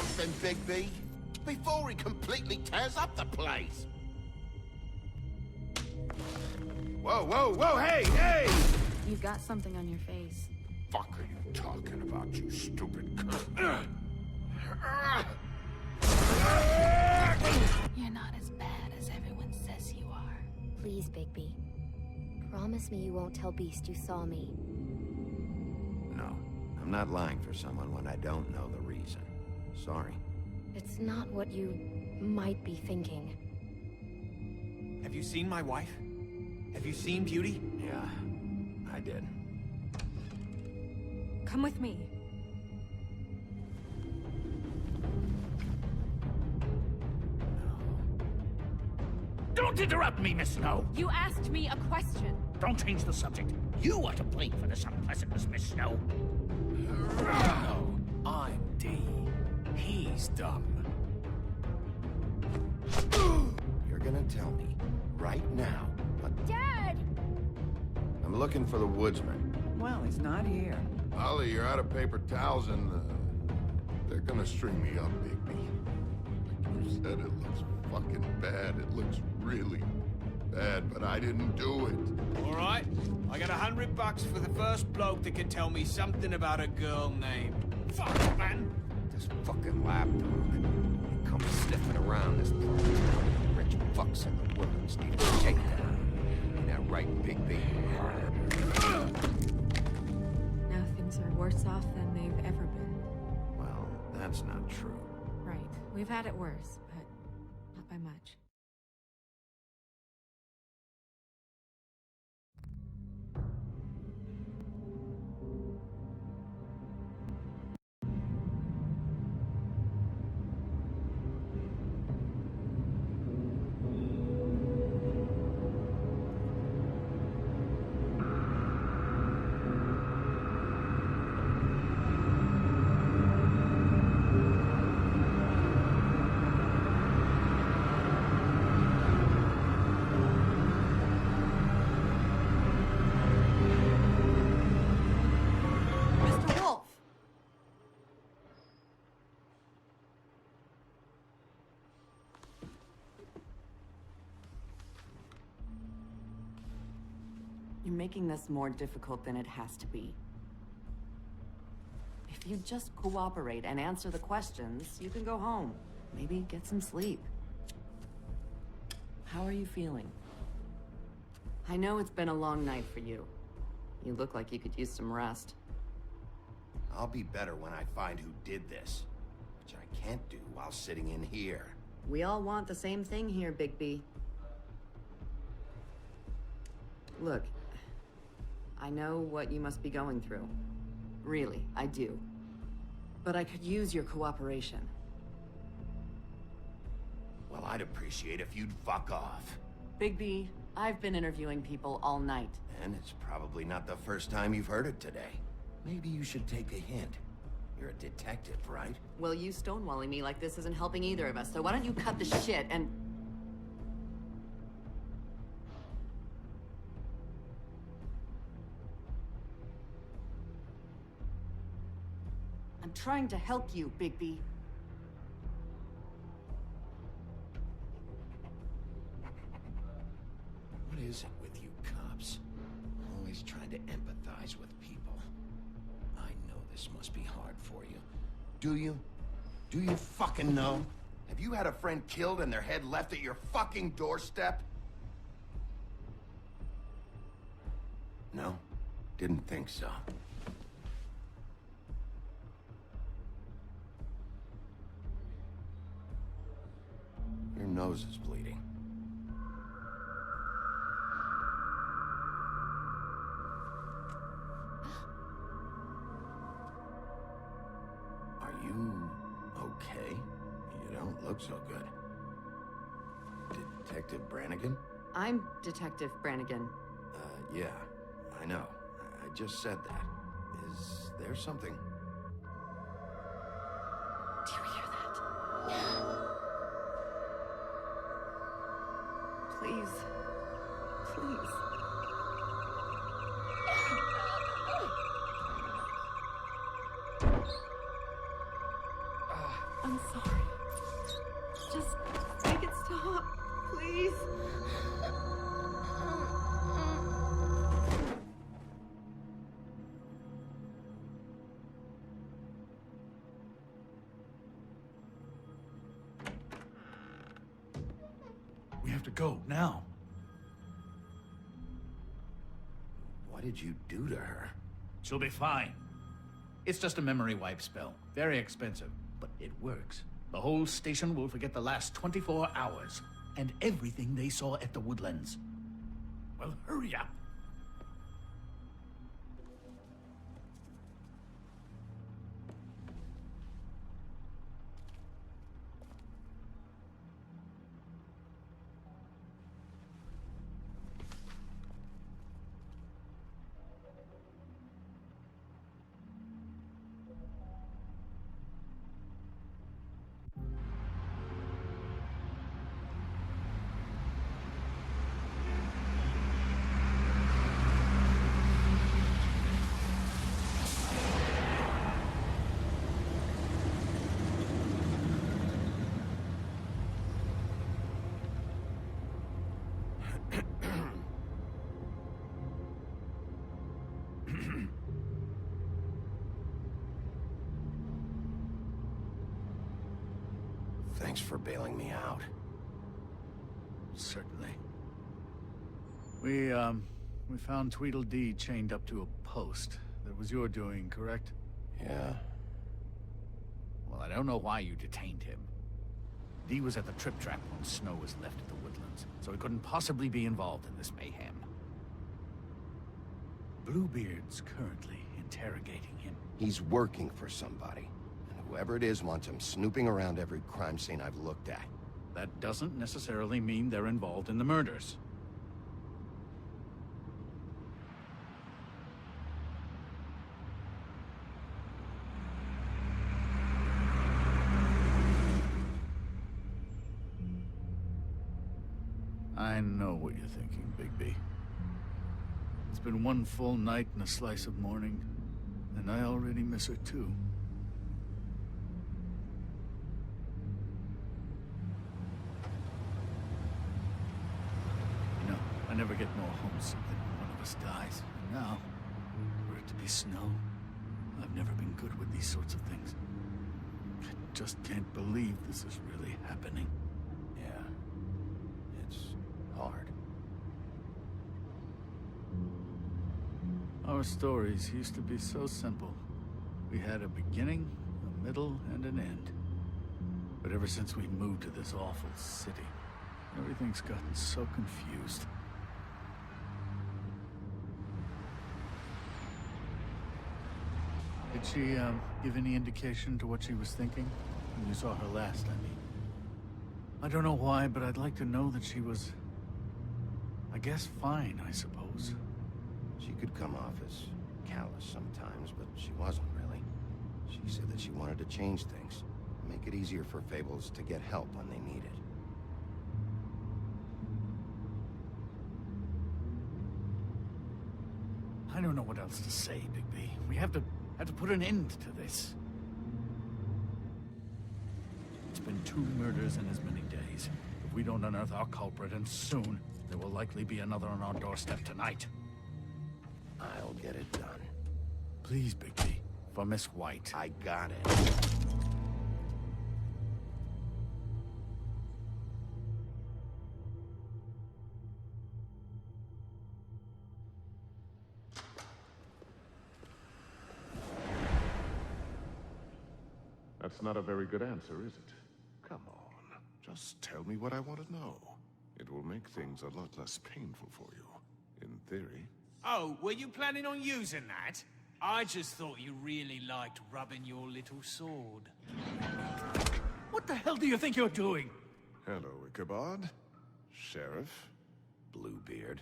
something, Bigby? Before he completely tears up the place. Whoa, whoa, whoa, hey, hey! You've got something on your face. Fuck are you talking about, you stupid cunt? You're not as bad as everyone says you are. Please, Bigby. Promise me you won't tell Beast you saw me. No, I'm not lying for someone when I don't know the reason. Sorry. It's not what you might be thinking. Have you seen my wife? Have you seen Beauty? Yeah, I did. Come with me. Don't interrupt me, Miss Snow! You asked me a question. Don't change the subject. You are to blame for this unpleasantness, Miss Snow. No, I'm D. He's dumb. You're gonna tell me, right now, what... Dad! I'm looking for the woodsman. Well, he's not here. Ollie, you're out of paper towels and, they're gonna string me up, Bigby. Like you said, it looks fucking bad. It looks really bad, but I didn't do it. All right, I got $100 for the first bloke that can tell me something about a girl named... Fuck, man! This fucking lapdog. He comes sniffing around this part of town. Rich fucks and the women's need a takedown. Ain't that right, Bigby? Now things are worse off than they've ever been. Well, that's not true. Right. We've had it worse, but not by much. Mr. Wolf! You're making this more difficult than it has to be. If you just cooperate and answer the questions, you can go home. Maybe get some sleep. How are you feeling? I know it's been a long night for you. You look like you could use some rest. I'll be better when I find who did this, which I can't do while sitting in here. We all want the same thing here, Bigby. Look, I know what you must be going through. Really, I do. But I could use your cooperation. Well, I'd appreciate if you'd fuck off. Bigby, I've been interviewing people all night. And it's probably not the first time you've heard it today. Maybe you should take a hint. You're a detective, right? Well, you stonewalling me like this isn't helping either of us, so why don't you cut the shit and... I'm trying to help you, Bigby. What is it with you cops? Always trying to empathize with people. I know this must be hard for you. Do you? Do you fucking know? Have you had a friend killed and their head left at your fucking doorstep? No? Didn't think so. Your nose is bleeding. Are you okay? You don't look so good. Detective Brannigan? I'm Detective Brannigan. Yeah, I know. I just said that. Is there something? Do you hear that? Please. Please. I'm sorry. Just make it stop, please. We have to go, now. What did you do to her? She'll be fine. It's just a memory wipe spell. Very expensive, but it works. The whole station will forget the last 24 hours, and everything they saw at the Woodlands. Well, hurry up. Thanks for bailing me out. Certainly. We found Tweedledee chained up to a post. That was your doing, correct? Yeah? Well, I don't know why you detained him. Dee was at the Trip Trap when Snow was left at the Woodlands, so he couldn't possibly be involved in this mayhem. Bluebeard's currently interrogating him. He's working for somebody. And whoever it is wants him snooping around every crime scene I've looked at. That doesn't necessarily mean they're involved in the murders. I know what you're thinking, Bigby. It's been one full night and a slice of morning, and I already miss her too. You know, I never get more homesick than when one of us dies. And now, for it to be Snow, I've never been good with these sorts of things. I just can't believe this is really happening. Yeah. It's hard. Our stories used to be so simple. We had a beginning, a middle, and an end. But ever since we moved to this awful city, everything's gotten so confused. Did she, give any indication to what she was thinking? When you saw her last, I mean. I don't know why, but I'd like to know that she was... I guess fine, I suppose. She could come off as callous sometimes, but she wasn't really. She said that she wanted to change things, make it easier for Fables to get help when they need it. I don't know what else to say, Bigby. We have to put an end to this. It's been 2 murders in as many days. If we don't unearth our culprit, and soon, there will likely be another on our doorstep tonight. I'll get it done. Please, Bigby. For Miss White. I got it. That's not a very good answer, is it? Come on. Just tell me what I want to know. It will make things a lot less painful for you. In theory. Oh, were you planning on using that? I just thought you really liked rubbing your little sword. What the hell do you think you're doing? Hello, Ichabod. Sheriff. Bluebeard.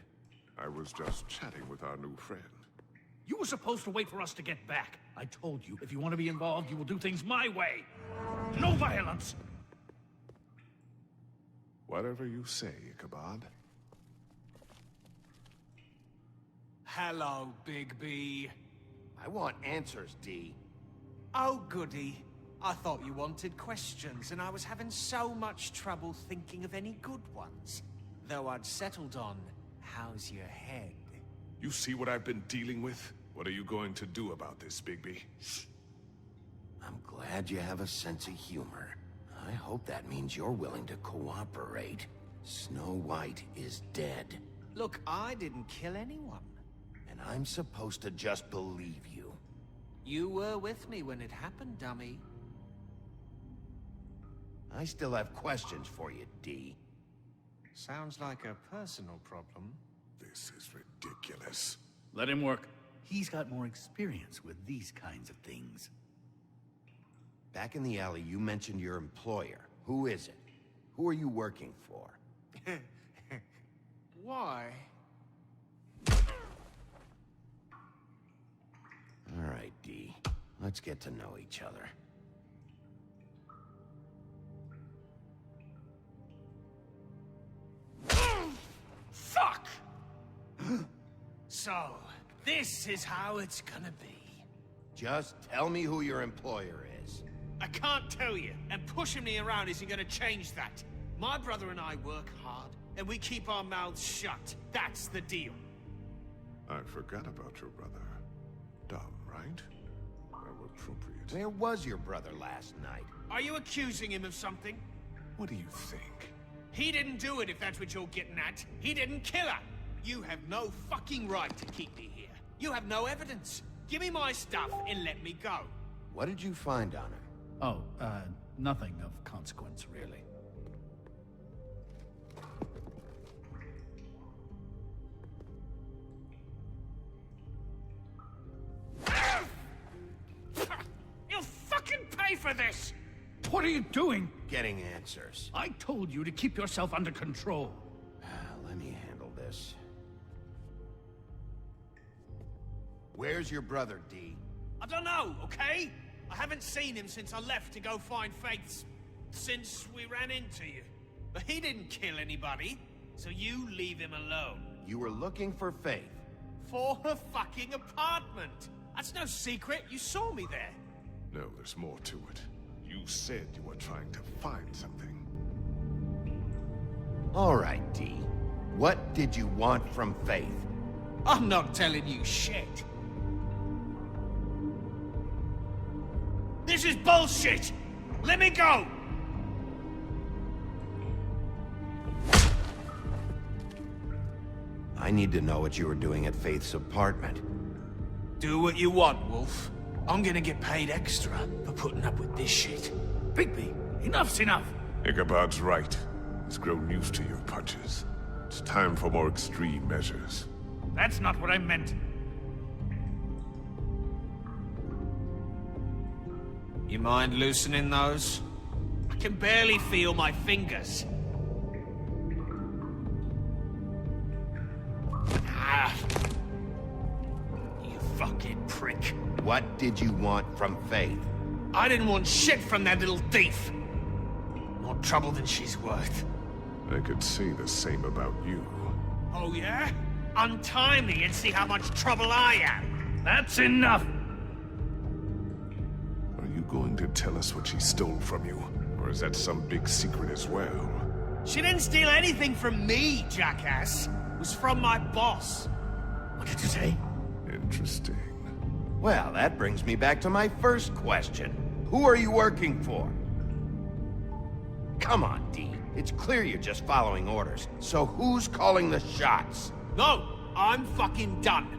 I was just chatting with our new friend. You were supposed to wait for us to get back. I told you, if you want to be involved, you will do things my way. No violence! Whatever you say, Ichabod. Hello, Bigby. I want answers, D. Oh, goody. I thought you wanted questions, and I was having so much trouble thinking of any good ones. Though I'd settled on, how's your head? You see what I've been dealing with? What are you going to do about this, Bigby? I'm glad you have a sense of humor. I hope that means you're willing to cooperate. Snow White is dead. Look, I didn't kill anyone. And I'm supposed to just believe you. You were with me when it happened, dummy. I still have questions for you, D. Sounds like a personal problem. This is ridiculous. Let him work. He's got more experience with these kinds of things. Back in the alley, you mentioned your employer. Who is it? Who are you working for? Why? All right, D. Let's get to know each other. Fuck! So, this is how it's gonna be. Just tell me who your employer is. I can't tell you, and pushing me around isn't gonna change that. My brother and I work hard, and we keep our mouths shut. That's the deal. I forgot about your brother. Dumb, right? How appropriate. Where was your brother last night? Are you accusing him of something? What do you think? He didn't do it, if that's what you're getting at. He didn't kill her. You have no fucking right to keep me here. You have no evidence. Give me my stuff and let me go. What did you find on her? Oh, nothing of consequence, really. You'll fucking pay for this! What are you doing? Getting answers. I told you to keep yourself under control. Let me handle this. Where's your brother, D? I don't know, okay? I haven't seen him since I left to go find Faith's... since we ran into you. But he didn't kill anybody, so you leave him alone. You were looking for Faith. For her fucking apartment! That's no secret, you saw me there. No, there's more to it. You said you were trying to find something. All right, D. What did you want from Faith? I'm not telling you shit. This is bullshit! Let me go! I need to know what you were doing at Faith's apartment. Do what you want, Wolf. I'm gonna get paid extra for putting up with this shit. Bigby, enough's enough. Ichabod's right. He's grown used to your punches. It's time for more extreme measures. That's not what I meant. You mind loosening those? I can barely feel my fingers. Ah. You fucking prick. What did you want from Faith? I didn't want shit from that little thief. More trouble than she's worth. I could say the same about you. Oh yeah? Untie me and see how much trouble I am. That's enough. Are you going to tell us what she stole from you? Or is that some big secret as well? She didn't steal anything from me, jackass. It was from my boss. What did you say? Interesting. Well, that brings me back to my first question. Who are you working for? Come on, D. It's clear you're just following orders. So who's calling the shots? No, I'm fucking done.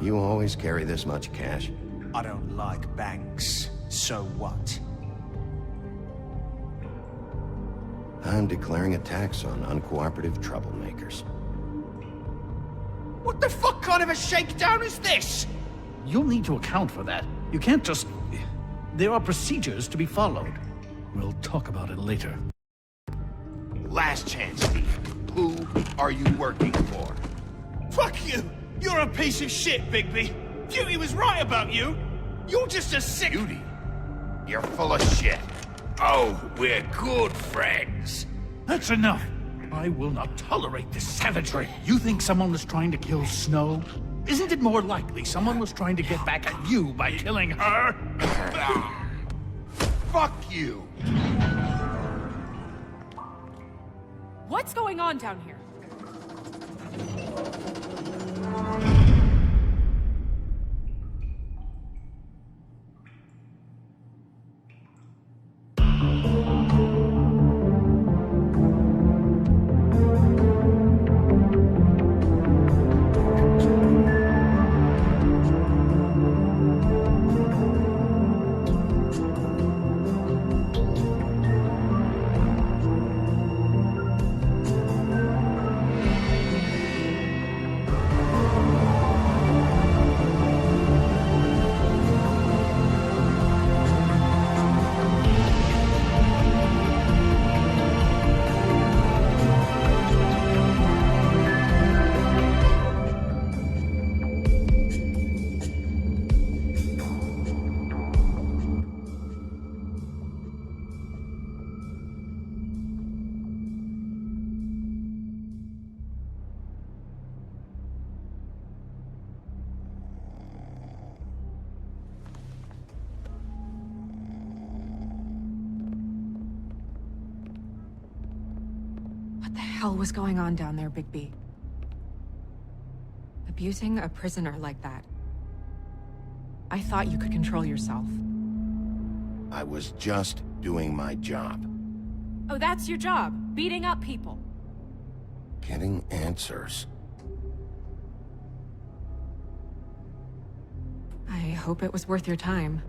You always carry this much cash? I don't like banks. So what? I'm declaring a tax on uncooperative troublemakers. What the fuck kind of a shakedown is this? You'll need to account for that. You can't just... There are procedures to be followed. We'll talk about it later. Last chance, Steve. Who are you working for? Fuck you! You're a piece of shit, Bigby. Beauty was right about you. You're just a sick... Beauty? You're full of shit. Oh, we're good friends. That's enough. I will not tolerate this savagery. You think someone was trying to kill Snow? Isn't it more likely someone was trying to get back at you by killing her? Fuck you! What's going on down here? What the hell was going on down there, Bigby? Abusing a prisoner like that. I thought you could control yourself. I was just doing my job. Oh, that's your job? Beating up people? Getting answers. I hope it was worth your time.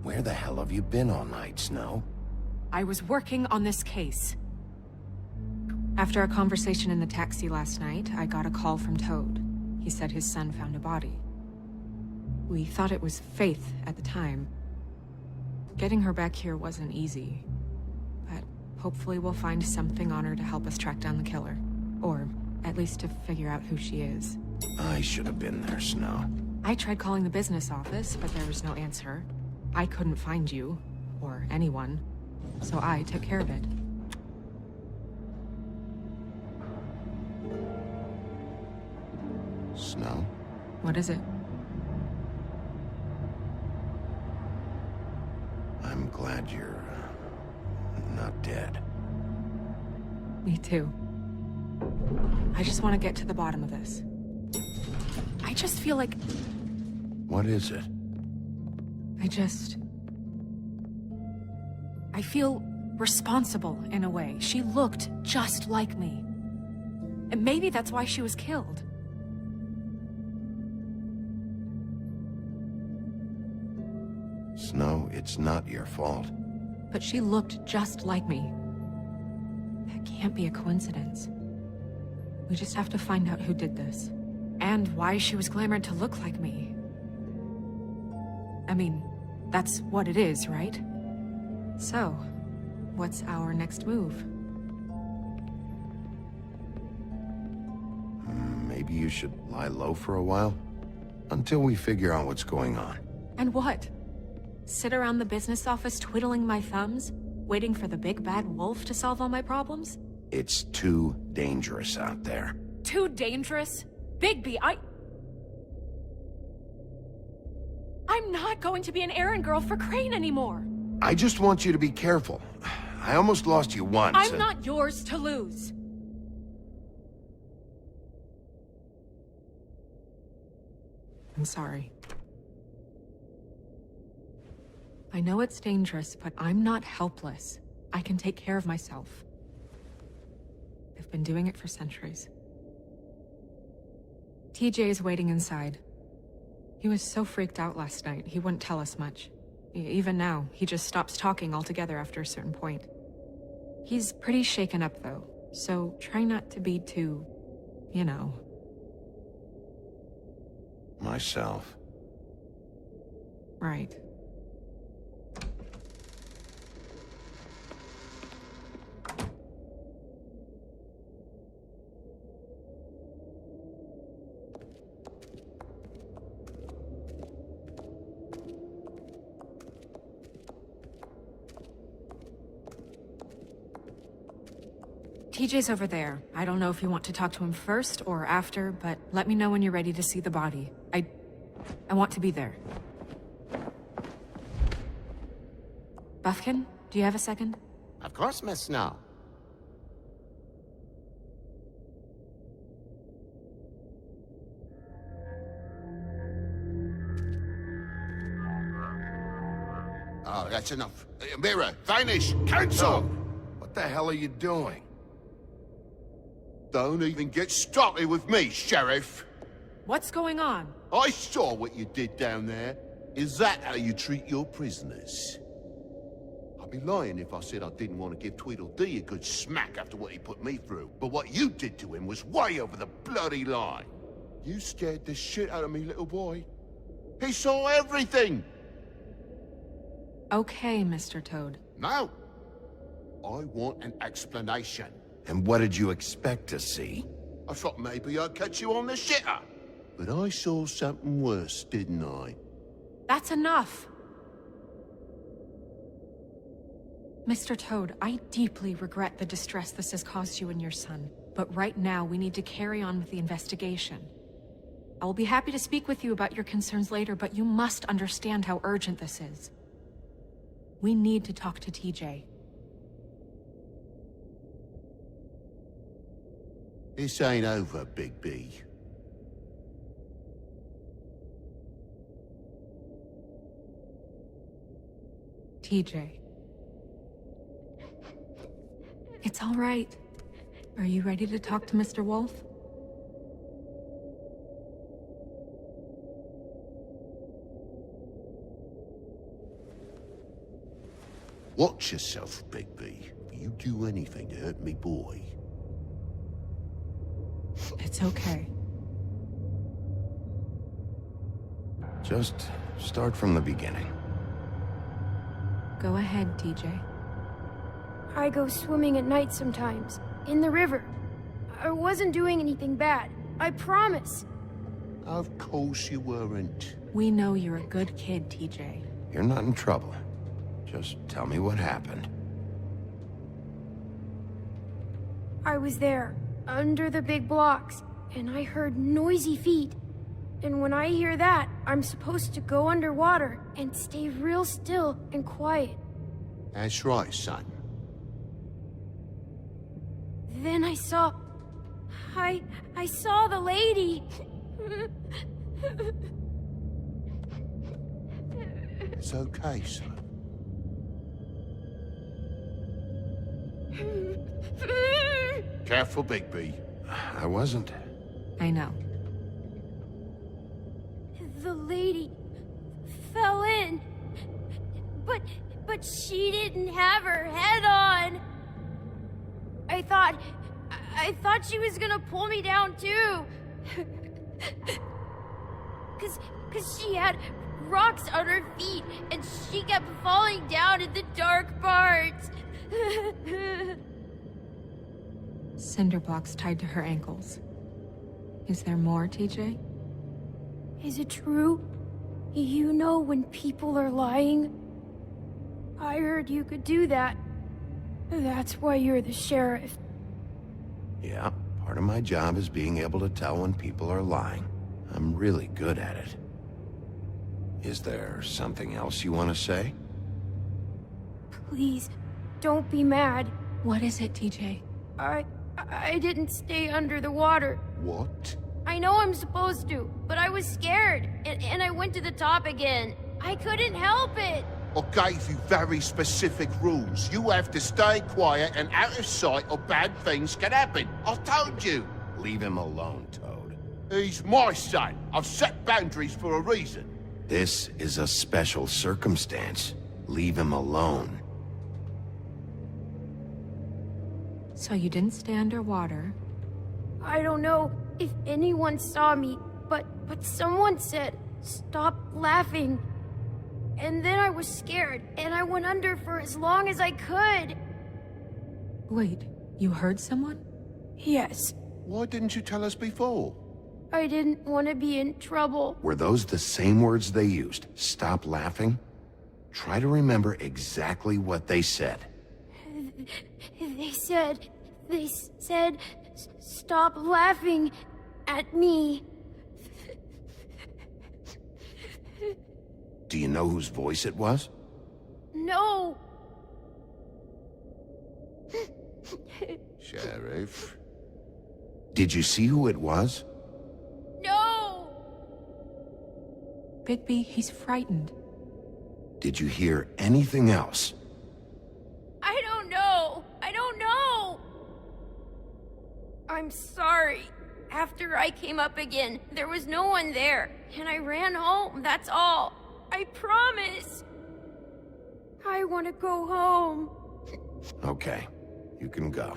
Where the hell have you been all night, Snow? I was working on this case. After a conversation in the taxi last night, I got a call from Toad. He said his son found a body. We thought it was Faith at the time. Getting her back here wasn't easy. But hopefully we'll find something on her to help us track down the killer. Or at least to figure out who she is. I should have been there, Snow. I tried calling the business office, but there was no answer. I couldn't find you, or anyone, so I took care of it. Snow? What is it? I'm glad you're not dead. Me too. I just want to get to the bottom of this. I just feel like... What is it? I feel responsible in a way. She looked just like me. And maybe that's why she was killed. Snow, it's not your fault. But she looked just like me. That can't be a coincidence. We just have to find out who did this. And why she was glamored to look like me. I mean, that's what it is, right? So, what's our next move? Maybe you should lie low for a while? Until we figure out what's going on. And what? Sit around the business office twiddling my thumbs, waiting for the big bad wolf to solve all my problems? It's too dangerous out there. Too dangerous? Bigby, I'm not going to be an errand girl for Crane anymore! I just want you to be careful. I almost lost you once. I'm not yours to lose. I'm sorry. I know it's dangerous, but I'm not helpless. I can take care of myself. I've been doing it for centuries. TJ is waiting inside. He was so freaked out last night, he wouldn't tell us much. Even now, he just stops talking altogether after a certain point. He's pretty shaken up, though, so try not to be too, you know. Myself. Right. TJ's over there. I don't know if you want to talk to him first or after, but let me know when you're ready to see the body. I want to be there. Buffkin, do you have a second? Of course, Miss Snow. Oh, that's enough. Mira, vanish! Cancel! What the hell are you doing? Don't even get started with me, Sheriff! What's going on? I saw what you did down there. Is that how you treat your prisoners? I'd be lying if I said I didn't want to give Tweedledee a good smack after what he put me through. But what you did to him was way over the bloody line. You scared the shit out of me, little boy. He saw everything! Okay, Mr. Toad. No. I want an explanation. And what did you expect to see? I thought maybe I'd catch you on the shitter. But I saw something worse, didn't I? That's enough! Mr. Toad, I deeply regret the distress this has caused you and your son. But right now, we need to carry on with the investigation. I will be happy to speak with you about your concerns later, but you must understand how urgent this is. We need to talk to TJ. This ain't over, Bigby. TJ. It's all right. Are you ready to talk to Mr. Wolf? Watch yourself, Bigby. If you do anything to hurt me boy. It's okay. Just start from the beginning. Go ahead, TJ. I go swimming at night sometimes, in the river. I wasn't doing anything bad, I promise. Of course you weren't. We know you're a good kid, TJ. You're not in trouble. Just tell me what happened. I was there, under the big blocks, and I heard noisy feet. And when I hear that, I'm supposed to go underwater and stay real still and quiet. That's right, son. Then I saw the lady. It's okay, son. Careful, Bigby. I wasn't. I know. The lady fell in. But she didn't have her head on. I thought she was gonna pull me down too. Cause she had rocks on her feet and she kept falling down in the dark parts. Cinder blocks tied to her ankles. Is there more, TJ? Is it true? You know when people are lying? I heard you could do that. That's why you're the sheriff. Yeah, part of my job is being able to tell when people are lying. I'm really good at it. Is there something else you want to say? Please, don't be mad. What is it, TJ? I didn't stay under the water. What? I know I'm supposed to, but I was scared, and I went to the top again. I couldn't help it. I gave you very specific rules. You have to stay quiet and out of sight or bad things can happen. I told you. Leave him alone, Toad. He's my son. I've set boundaries for a reason. This is a special circumstance. Leave him alone. So you didn't stay underwater. I don't know if anyone saw me, but someone said, "Stop laughing." And then I was scared, and I went under for as long as I could. Wait, you heard someone? Yes. Why didn't you tell us before? I didn't want to be in trouble. Were those the same words they used? Stop laughing? Try to remember exactly what they said. They said They said, stop laughing at me. Do you know whose voice it was? No. Sheriff? Did you see who it was? No. Bigby, he's frightened. Did you hear anything else? I don't know. I don't know. I'm sorry. After I came up again, there was no one there, and I ran home, that's all. I promise. I want to go home. Okay, you can go.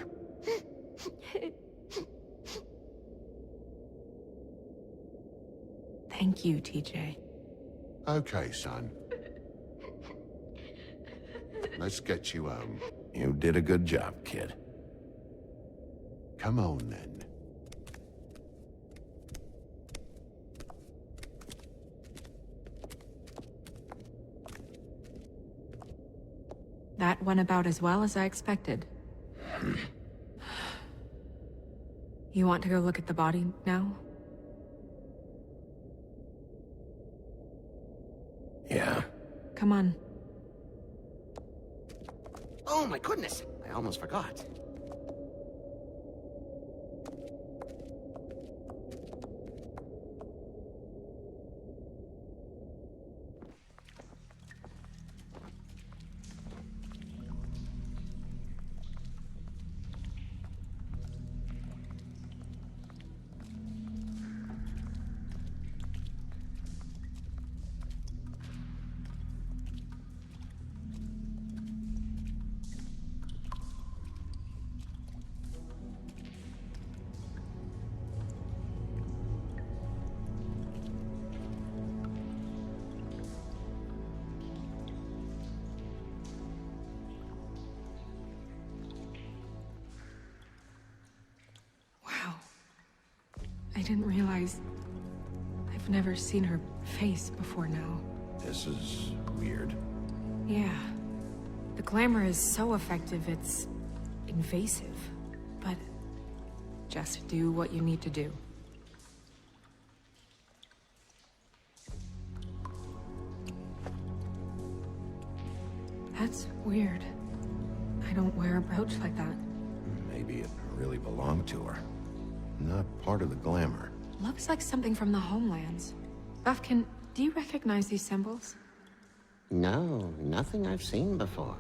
Thank you, TJ. Okay, son. Let's get you home. You did a good job, kid. Come on, then. That went about as well as I expected. You want to go look at the body now? Yeah. Come on. Oh my goodness, I almost forgot. I didn't realize... I've never seen her face before now. This is weird. Yeah. The glamour is so effective, it's... invasive. But... just do what you need to do. That's weird. I don't wear a brooch like that. Maybe it really belonged to her. Not part of the glamour. Looks like something from the homelands. Buffkin, do you recognize these symbols? No, nothing I've seen before.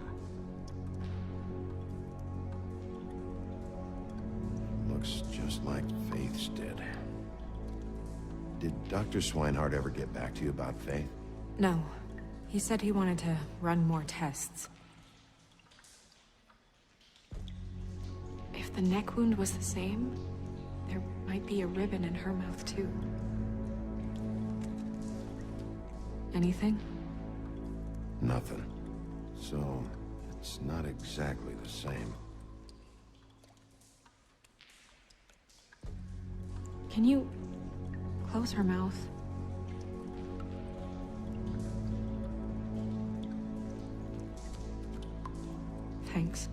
Looks just like Faith's did. Did Dr. Swinehart ever get back to you about Faith? No. He said he wanted to run more tests. If the neck wound was the same, there might be a ribbon in her mouth, too. Anything? Nothing. So, it's not exactly the same. Can you close her mouth? Thanks.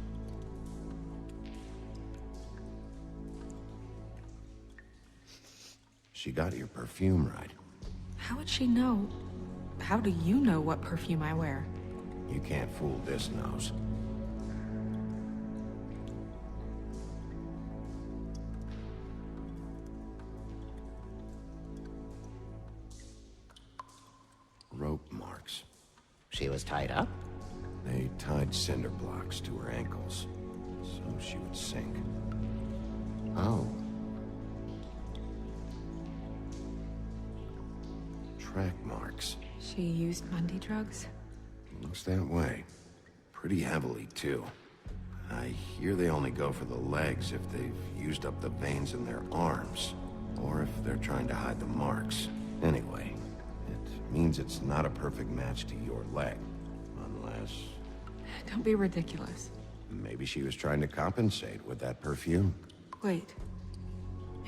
She got your perfume right. How would she know? How do you know what perfume I wear? You can't fool this nose. Rope marks. She was tied up? They tied cinder blocks to her ankles, so she would sink. Oh. Track marks. She used Mundy drugs? Looks that way. Pretty heavily, too. I hear they only go for the legs if they've used up the veins in their arms, or if they're trying to hide the marks. Anyway, it means it's not a perfect match to your leg, unless... Don't be ridiculous. Maybe she was trying to compensate with that perfume. Wait.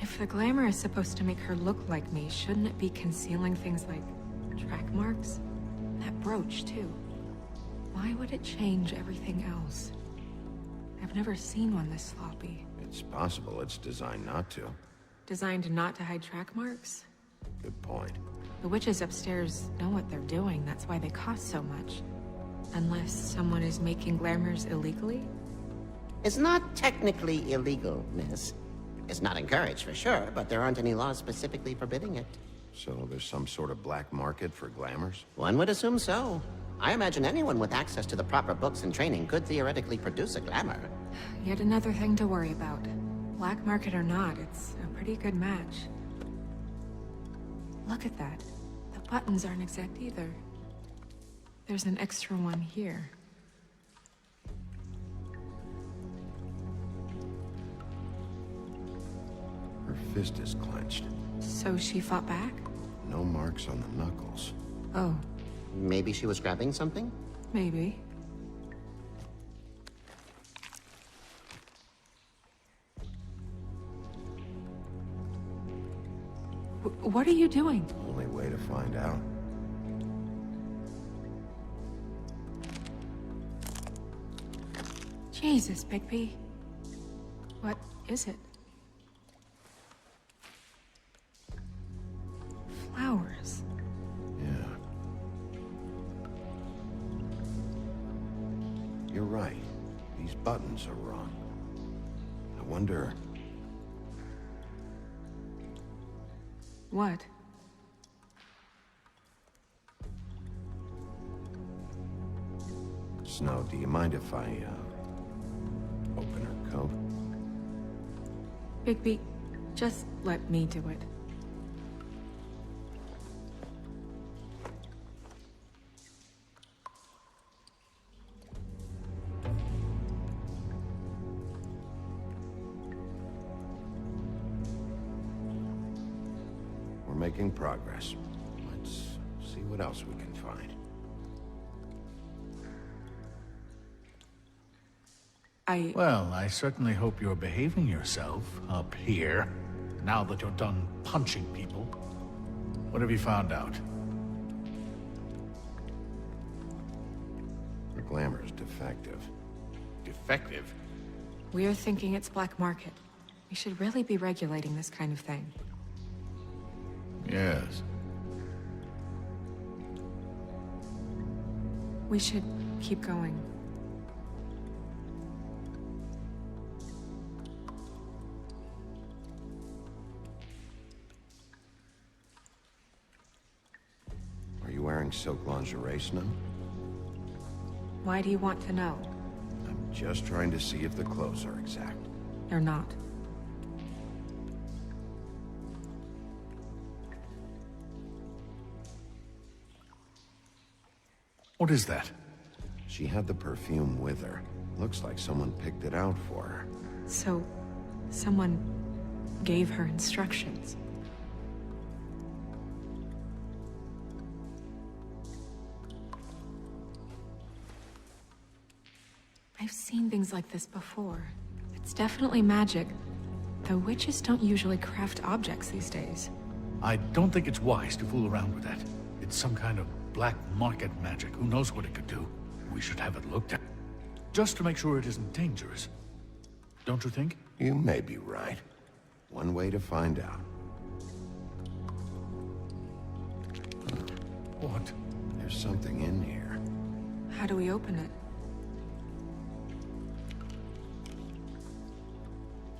If the glamour is supposed to make her look like me, shouldn't it be concealing things like track marks? That brooch, too. Why would it change everything else? I've never seen one this sloppy. It's possible it's designed not to. Designed not to hide track marks? Good point. The witches upstairs know what they're doing, that's why they cost so much. Unless someone is making glamours illegally? It's not technically illegal, miss. It's not encouraged for sure, but there aren't any laws specifically forbidding it. So there's some sort of black market for glamours? One would assume so. I imagine anyone with access to the proper books and training could theoretically produce a glamour. Yet another thing to worry about. Black market or not, it's a pretty good match. Look at that. The buttons aren't exact either. There's an extra one here. Her fist is clenched. So she fought back? No marks on the knuckles. Oh, Maybe she was grabbing something? maybe. What are you doing? Only way to find out. Jesus, Bigby. What is it? Flowers. Yeah. You're right. These buttons are wrong. I wonder... What? Snow, do you mind if I, open her coat? Bigby, just let me do it. We're making progress. Let's see what else we can find. Well, I certainly hope you're behaving yourself up here, now that you're done punching people. What have you found out? The glamour's defective. Defective? We're thinking it's black market. We should really be regulating this kind of thing. Yes. We should keep going. Are you wearing silk lingerie, Snow? Why do you want to know? I'm just trying to see if the clothes are exact. They're not. What is that? She had the perfume with her. Looks like someone picked it out for her. So, someone gave her instructions. I've seen things like this before. It's definitely magic, though witches don't usually craft objects these days. I don't think it's wise to fool around with that. It's some kind of black market magic. Who knows what it could do? We should have it looked at. Just to make sure it isn't dangerous. Don't you think? You may be right. One way to find out. What? There's something in here. How do we open it?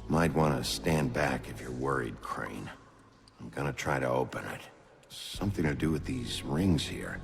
Might want to stand back if you're worried, Crane. I'm gonna try to open it. Something to do with these rings here.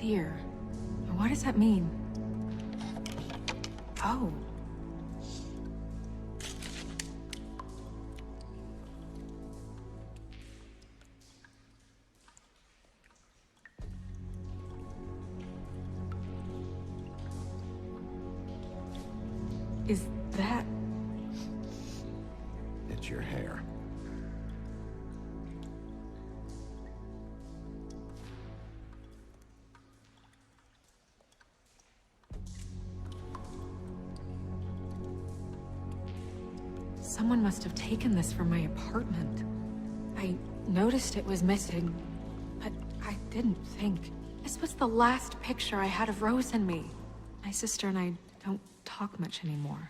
seer. What does that mean? Oh. Is that... It's your hair. Someone must have taken this from my apartment. I noticed it was missing, but I didn't think. This was the last picture I had of Rose and me. My sister and I don't talk much anymore.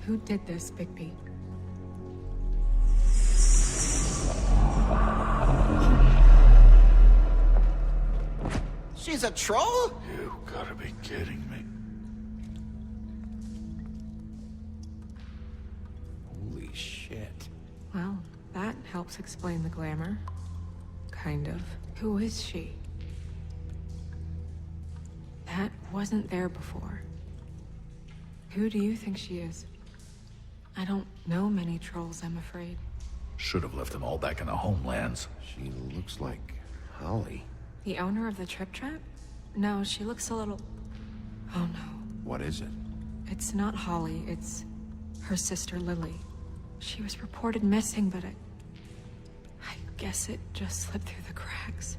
Who did this, Bigby? She's a troll? You gotta be kidding me. Holy shit. Well, that helps explain the glamour. Kind of. Who is she? That wasn't there before. Who do you think she is? I don't know many trolls, I'm afraid. Should have left them all back in the homelands. She looks like Holly. The owner of the Trip Trap? No, she looks a little... Oh no. What is it? It's not Holly, it's her sister Lily. She was reported missing, but I guess it just slipped through the cracks.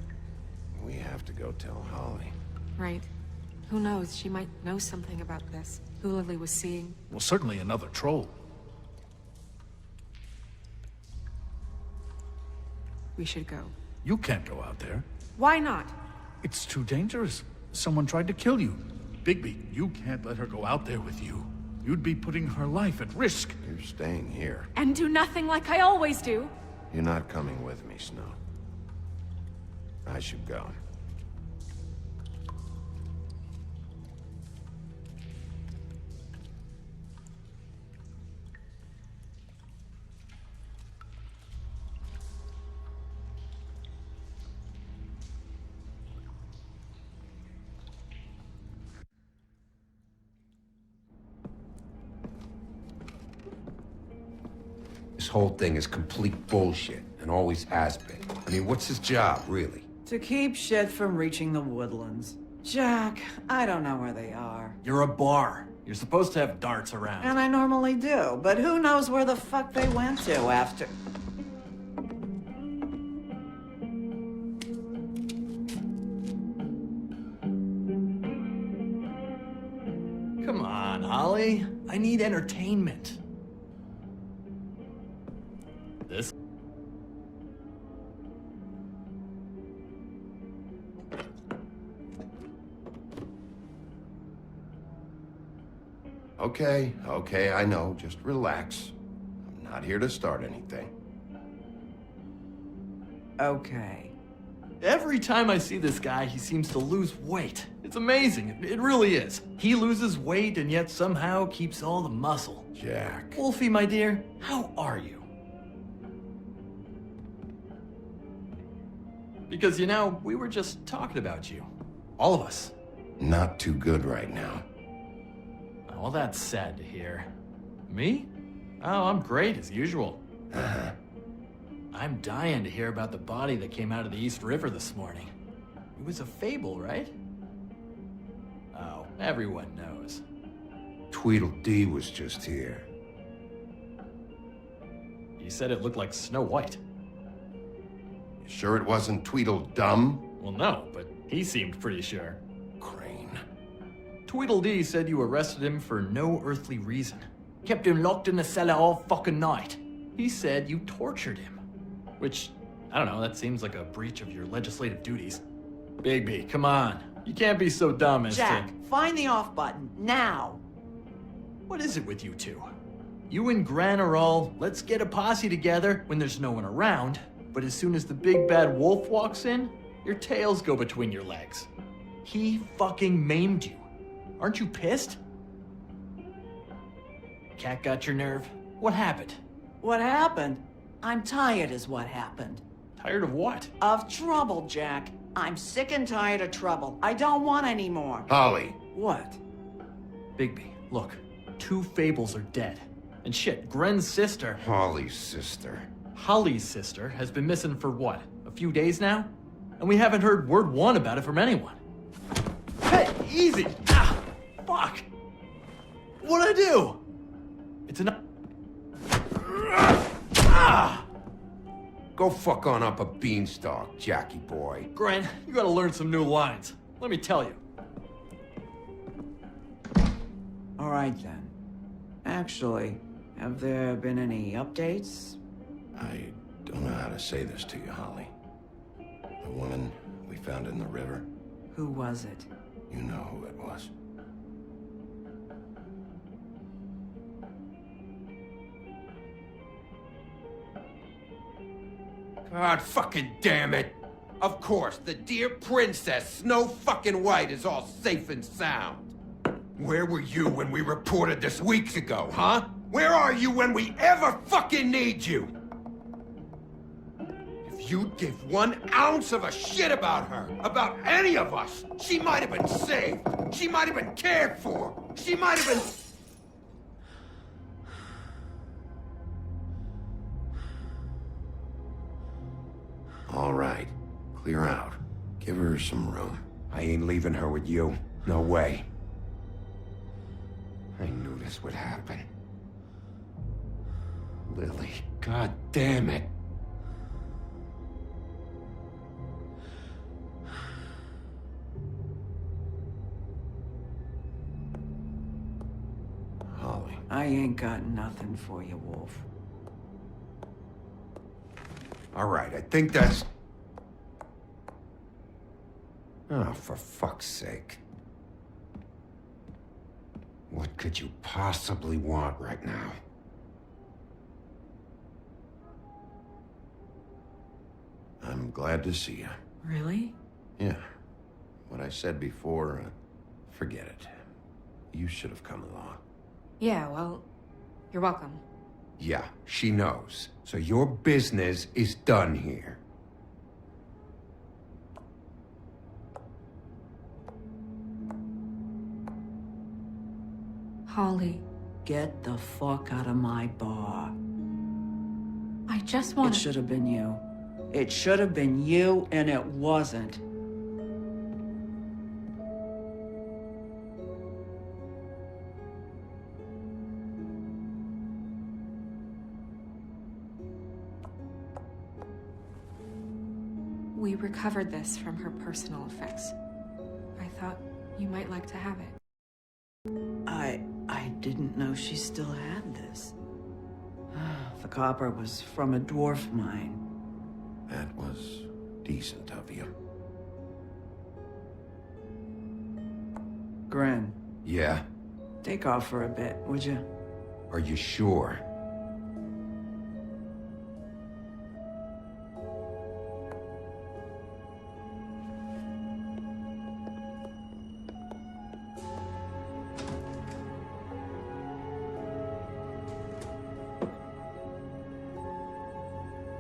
We have to go tell Holly. Right. Who knows, she might know something about this. Who Lily was seeing. Well, certainly another troll. We should go. You can't go out there. Why not? It's too dangerous. Someone tried to kill you. Bigby, you can't let her go out there with you. You'd be putting her life at risk. You're staying here. And do nothing like I always do. You're not coming with me, Snow. I should go. This whole thing is complete bullshit, and always has been. I mean, what's his job, really? To keep shit from reaching the woodlands. Jack, I don't know where they are. You're a bar. You're supposed to have darts around. And I normally do, but who knows where the fuck they went to after... Come on, Holly. I need entertainment. This... Okay, I know. Just relax. I'm not here to start anything. Okay. Every time I see this guy, he seems to lose weight. It's amazing. It really is. He loses weight and yet somehow keeps all the muscle. Jack. Wolfie, my dear, how are you? Because, you know, we were just talking about you. All of us. Not too good right now. Well, that's sad to hear. Me? Oh, I'm great, as usual. Uh-huh. I'm dying to hear about the body that came out of the East River this morning. It was a fable, right? Oh, everyone knows. Tweedledee was just here. He said it looked like Snow White. You sure it wasn't Tweedledum? Well, no, but he seemed pretty sure. Crane. Tweedledee said you arrested him for no earthly reason. Kept him locked in the cellar all fucking night. He said you tortured him. Which, I don't know, that seems like a breach of your legislative duties. Bigby, come on. You can't be so dumb as Jack, to... find the off button, now! What is it with you two? You and Gran are all, let's get a posse together when there's no one around, but as soon as the big bad wolf walks in, your tails go between your legs. He fucking maimed you. Aren't you pissed? Cat got your nerve? What happened? What happened? I'm tired is what happened. Tired of what? Of trouble, Jack. I'm sick and tired of trouble. I don't want any more. Holly. What? Bigby, look. 2 Fables are dead. And shit, Gren's sister... Holly's sister. Holly's sister has been missing for what? A few days now? And we haven't heard word one about it from anyone. Hey, easy! Ah, fuck! What'd I do? It's enough. Ah! Go fuck on up a beanstalk, Jackie boy. Gren, you gotta learn some new lines. Let me tell you. All right, then. Actually, have there been any updates? I don't know how to say this to you, Holly. The woman we found in the river, Who was it? you know who it was. God fucking damn it. Of course, the dear princess, Snow fucking White, is all safe and sound. Where were you when we reported this weeks ago, huh? Where are you when we ever fucking need you? If you'd give 1 ounce of a shit about her, about any of us, she might have been saved. She might have been cared for. She might have been... All right, clear out. Give her some room. I ain't leaving her with you. No way. I knew this would happen. Lily, god damn it. Holly. I ain't got nothing for you, Wolf. All right, I think that's... Oh, for fuck's sake. What could you possibly want right now? I'm glad to see you. Really? Yeah. What I said before, forget it. You should have come along. Yeah, well, you're welcome. Yeah, she knows. So your business is done here. Holly, Get the fuck out of my bar. I just want It to... should have been you. It should have been you, and it wasn't. We recovered this from her personal effects. I thought you might like to have it. I didn't know she still had this. The copper was from a dwarf mine. That was decent of you. Gren, Yeah? take off for a bit, would you? Are you sure?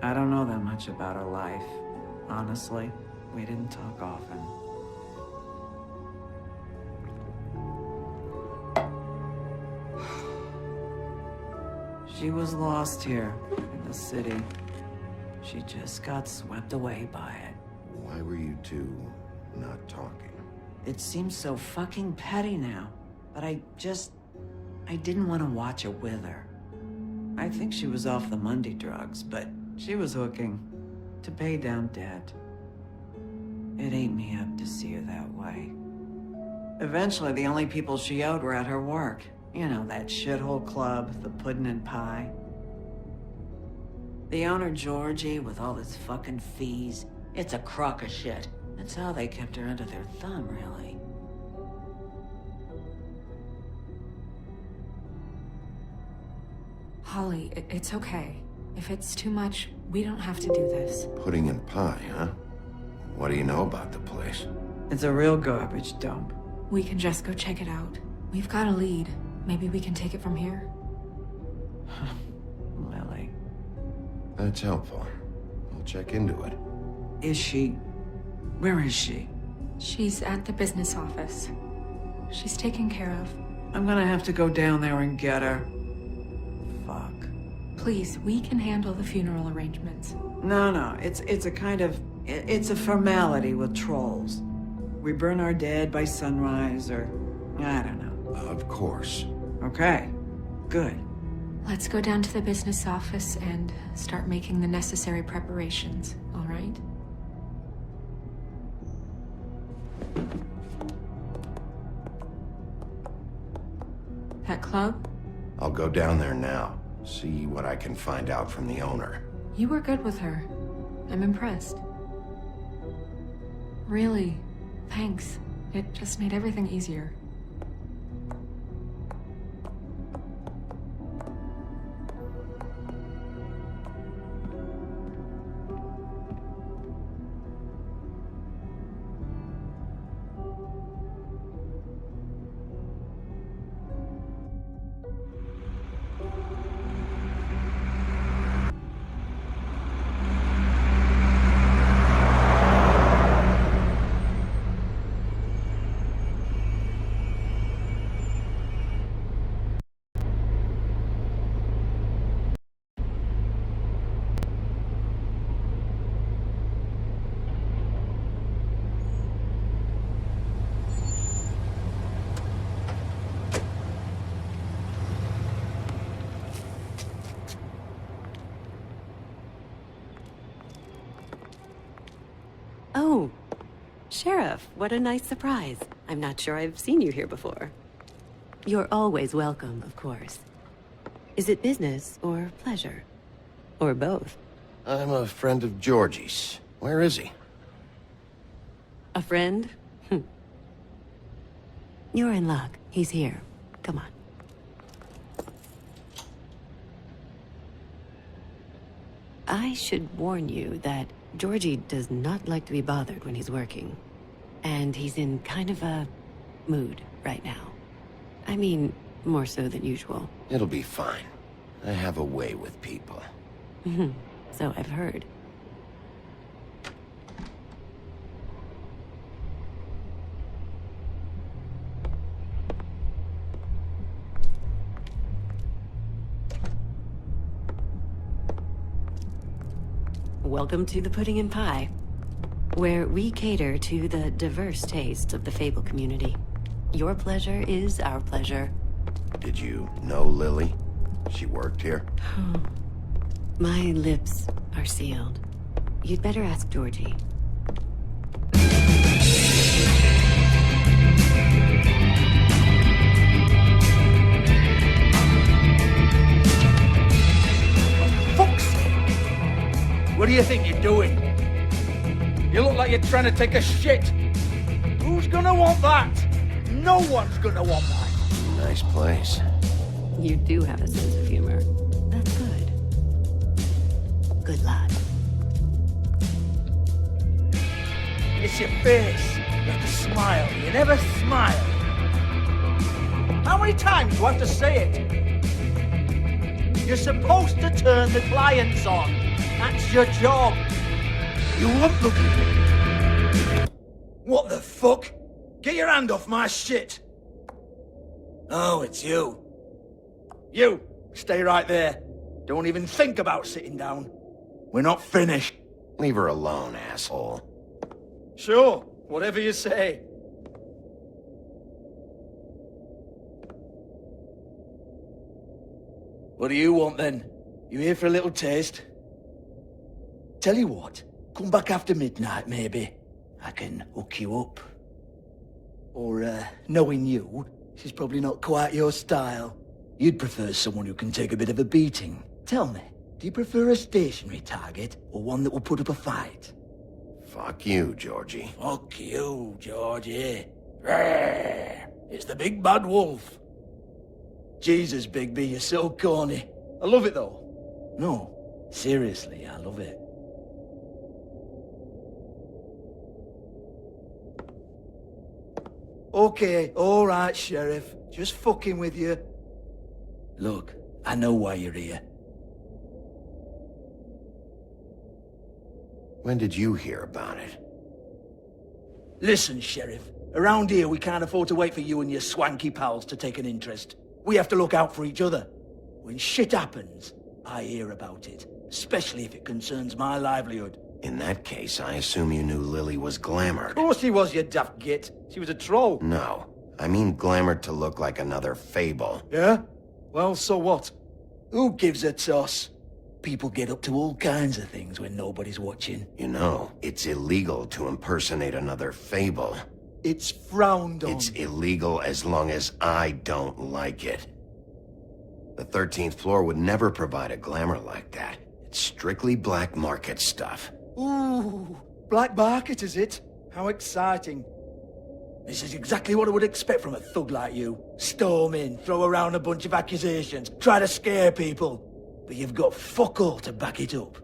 I don't know that much about her life. Honestly, we didn't talk often. She was lost here in the city. She just got swept away by it. Why were you two not talking? It seems so fucking petty now, but I didn't want to watch it with her. I think she was off the Monday drugs, but she was hooking to pay down debt. It ate me up to see her that way. Eventually, the only people she owed were at her work. You know, that shithole club, the Puddin' and Pie. The owner, Georgie, with all his fucking fees, it's a crock of shit. That's how they kept her under their thumb, really. Holly, it's okay. If it's too much, we don't have to do this. Pudding and pie, huh? What do you know about the place? It's a real garbage dump. We can just go check it out. We've got a lead. Maybe we can take it from here. Lily. That's helpful. I'll check into it. Is she Where is she? She's at the business office. She's taken care of. I'm gonna have to go down there and get her. Fuck. Please, we can handle the funeral arrangements. No, it's a kind of... It's a formality with trolls. We burn our dead by sunrise, or... I don't know. Of course. Okay. Good. Let's go down to the business office and start making the necessary preparations, all right? That club? I'll go down there now. See what I can find out from the owner. You were good with her. I'm impressed. Really, thanks. It just made everything easier. Oh, Sheriff, what a nice surprise. I'm not sure I've seen you here before. You're always welcome, of course. Is it business or pleasure? Or both? I'm a friend of Georgie's. Where is he? A friend? You're in luck. He's here. Come on. I should warn you that Georgie does not like to be bothered when he's working. And he's in kind of a mood right now. I mean, more so than usual. It'll be fine. I have a way with people. So I've heard. Welcome to the Pudding and Pie, where we cater to the diverse tastes of the Fable community. Your pleasure is our pleasure. Did you know Lily? She worked here? My lips are sealed. You'd better ask Georgie. What do you think you're doing? You look like you're trying to take a shit. Who's gonna want that? No one's gonna want that. Nice place. You do have a sense of humor. That's good. Good lad. It's your face. You have to smile. You never smile. How many times do you have to say it? You're supposed to turn the clients on. That's your job. You want them. What the fuck? Get your hand off my shit. Oh, it's you. You, stay right there. Don't even think about sitting down. We're not finished. Leave her alone, asshole. Sure, whatever you say. What do you want then? You here for a little taste? Tell you what, come back after midnight maybe. I can hook you up. Or, knowing you, she's probably not quite your style. You'd prefer someone who can take a bit of a beating. Tell me, do you prefer a stationary target, or one that will put up a fight? Fuck you, Georgie. Fuck you, Georgie. It's the big bad wolf. Jesus, Bigby, you're so corny. I love it though. No, seriously, I love it. Okay, alright, Sheriff. Just fucking with you. Look, I know why you're here. When did you hear about it? Listen, Sheriff. Around here, we can't afford to wait for you and your swanky pals to take an interest. We have to look out for each other. When shit happens, I hear about it. Especially if it concerns my livelihood. In that case, I assume you knew Lily was glamored. Of course she was, you daft git. She was a troll. No. I mean glamored to look like another Fable. Yeah? Well, so what? Who gives a toss? People get up to all kinds of things when nobody's watching. You know, it's illegal to impersonate another Fable. It's frowned on. It's illegal as long as I don't like it. The 13th floor would never provide a glamour like that. It's strictly black market stuff. Ooh, black market is it? How exciting. This is exactly what I would expect from a thug like you. Storm in, throw around a bunch of accusations, try to scare people. But you've got fuck all to back it up.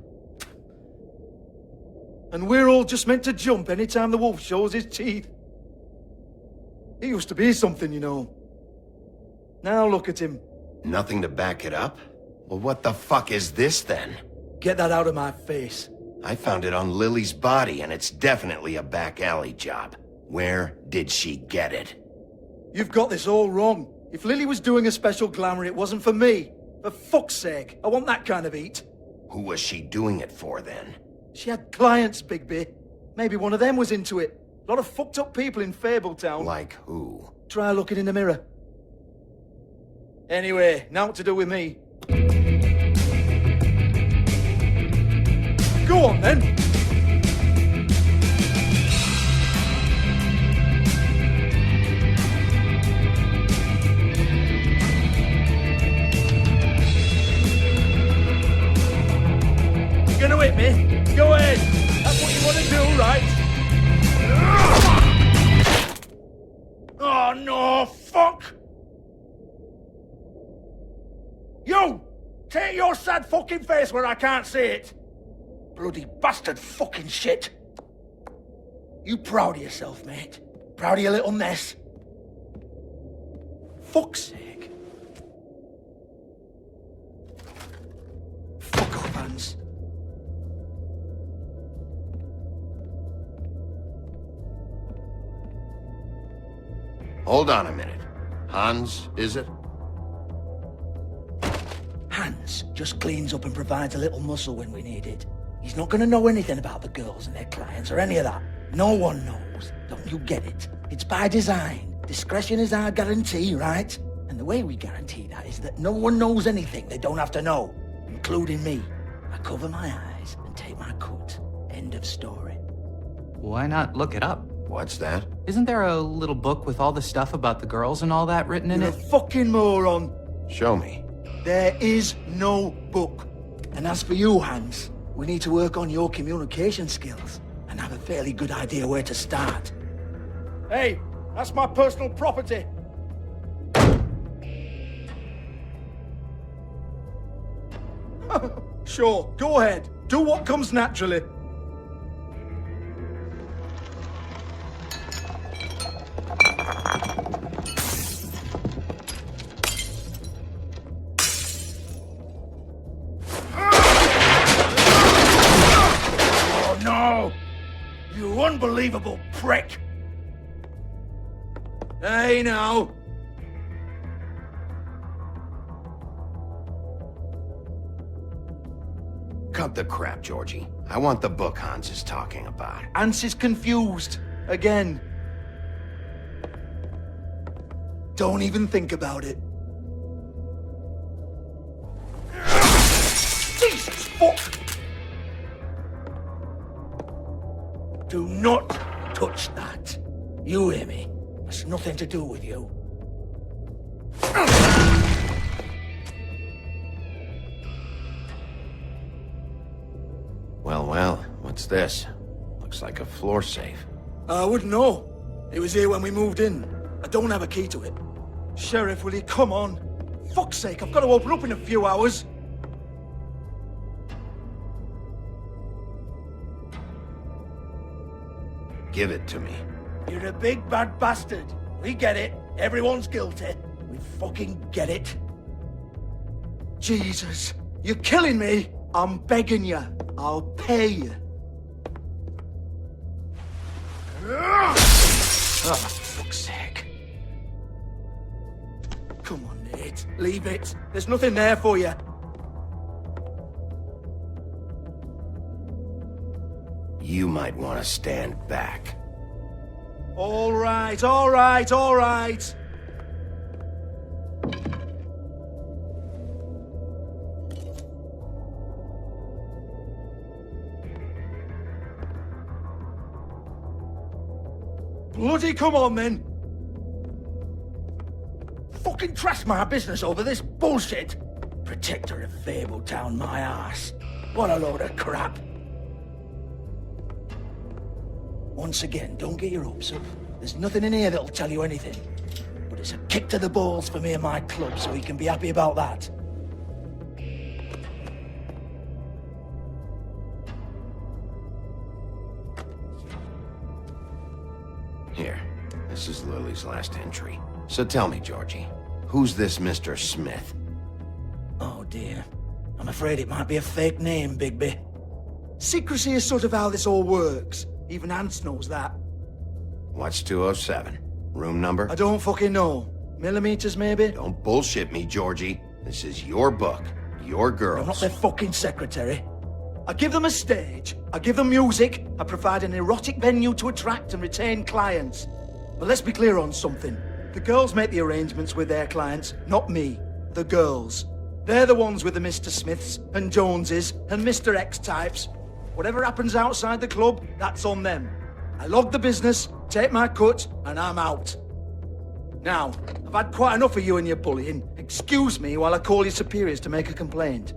And we're all just meant to jump anytime the wolf shows his teeth. He used to be something, you know. Now look at him. Nothing to back it up? Well, what the fuck is this then? Get that out of my face. I found it on Lily's body, and it's definitely a back alley job. Where did she get it? You've got this all wrong. If Lily was doing a special glamour, it wasn't for me. For fuck's sake, I want that kind of eat. Who was she doing it for, then? She had clients, Bigby. Maybe one of them was into it. A lot of fucked up people in Fabletown. Like who? Try looking in the mirror. Anyway, now what to do with me. Go on, then. You're gonna hit me? Go ahead. That's what you want to do, right? Oh, no, fuck! You! Take your sad fucking face where I can't see it! Bloody bastard fucking shit! You proud of yourself, mate? Proud of your little mess? Fuck's sake. Fuck off, Hans. Hold on a minute. Hans, is it? Hans just cleans up and provides a little muscle when we need it. He's not gonna know anything about the girls and their clients or any of that. No one knows. Don't you get it? It's by design. Discretion is our guarantee, right? And the way we guarantee that is that no one knows anything they don't have to know, including me. I cover my eyes and take my cut. End of story. Why not look it up? What's that? Isn't there a little book with all the stuff about the girls and all that written in You're it? a fucking moron. Show me. There is no book. And as for you, Hans, we need to work on your communication skills and have a fairly good idea where to start. Hey, that's my personal property. Sure, go ahead. Do what comes naturally. No! You unbelievable prick! Hey, now! Cut the crap, Georgie. I want the book Hans is talking about. Hans is confused. Again. Don't even think about it. Jesus fuck! Do not touch that. You hear me? It's nothing to do with you. Well, well, what's this? Looks like a floor safe. I wouldn't know. It was here when we moved in. I don't have a key to it. Sheriff, will you come on? Fuck's sake, I've got to open up in a few hours. Give it to me. You're a big bad bastard. We get it. Everyone's guilty. We fucking get it. Jesus, you're killing me. I'm begging you. I'll pay you. Oh, for fuck's sake. Come on, Nate. Leave it. There's nothing there for you. You might want to stand back. All right, all right, all right. Bloody come on, then. Fucking trash my business over this bullshit. Protector of Fabletown, my ass. What a load of crap. Once again, don't get your hopes up. There's nothing in here that'll tell you anything. But it's a kick to the balls for me and my club, so you can be happy about that. Here, this is Lily's last entry. So tell me, Georgie, who's this Mr. Smith? Oh dear. I'm afraid it might be a fake name, Bigby. Secrecy is sort of how this all works. Even Hans knows that. What's 207? Room number? I don't fucking know. Millimeters, maybe? Don't bullshit me, Georgie. This is your book. Your girls. I'm not their fucking secretary. I give them a stage. I give them music. I provide an erotic venue to attract and retain clients. But let's be clear on something. The girls make the arrangements with their clients, not me. The girls. They're the ones with the Mr. Smiths and Joneses and Mr. X types. Whatever happens outside the club, that's on them. I log the business, take my cut, and I'm out. Now, I've had quite enough of you and your bullying. Excuse me while I call your superiors to make a complaint.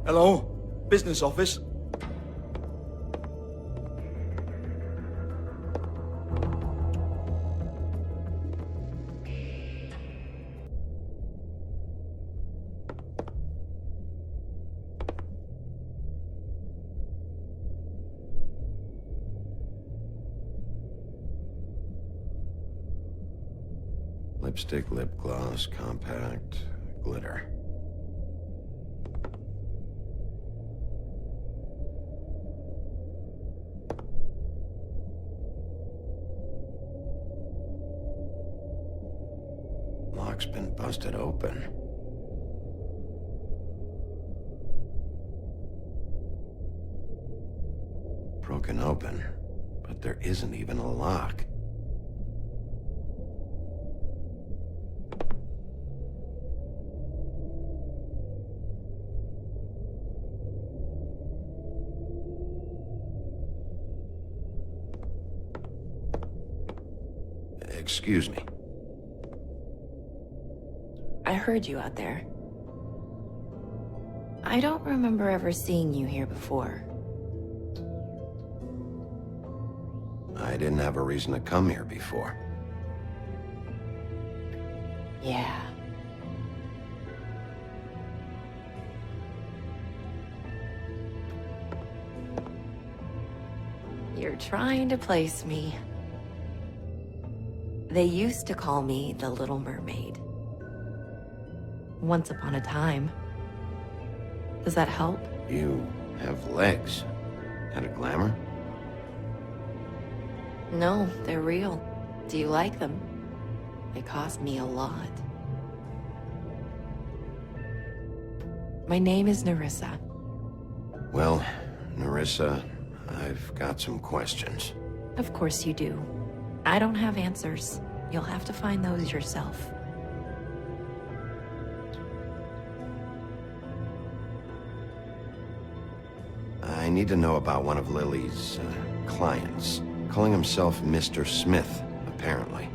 Hello? Business office? Lipstick, lip gloss, compact, glitter. Lock's been busted open. Broken open, but there isn't even a lock. Excuse me. I heard you out there. I don't remember ever seeing you here before. I didn't have a reason to come here before. Yeah. You're trying to place me. They used to call me the Little Mermaid. Once upon a time. Does that help? You have legs. And a glamour? No, they're real. Do you like them? They cost me a lot. My name is Nerissa. Well, Nerissa, I've got some questions. Of course you do. I don't have answers. You'll have to find those yourself. I need to know about one of Lily's clients. Calling himself Mr. Smith, apparently.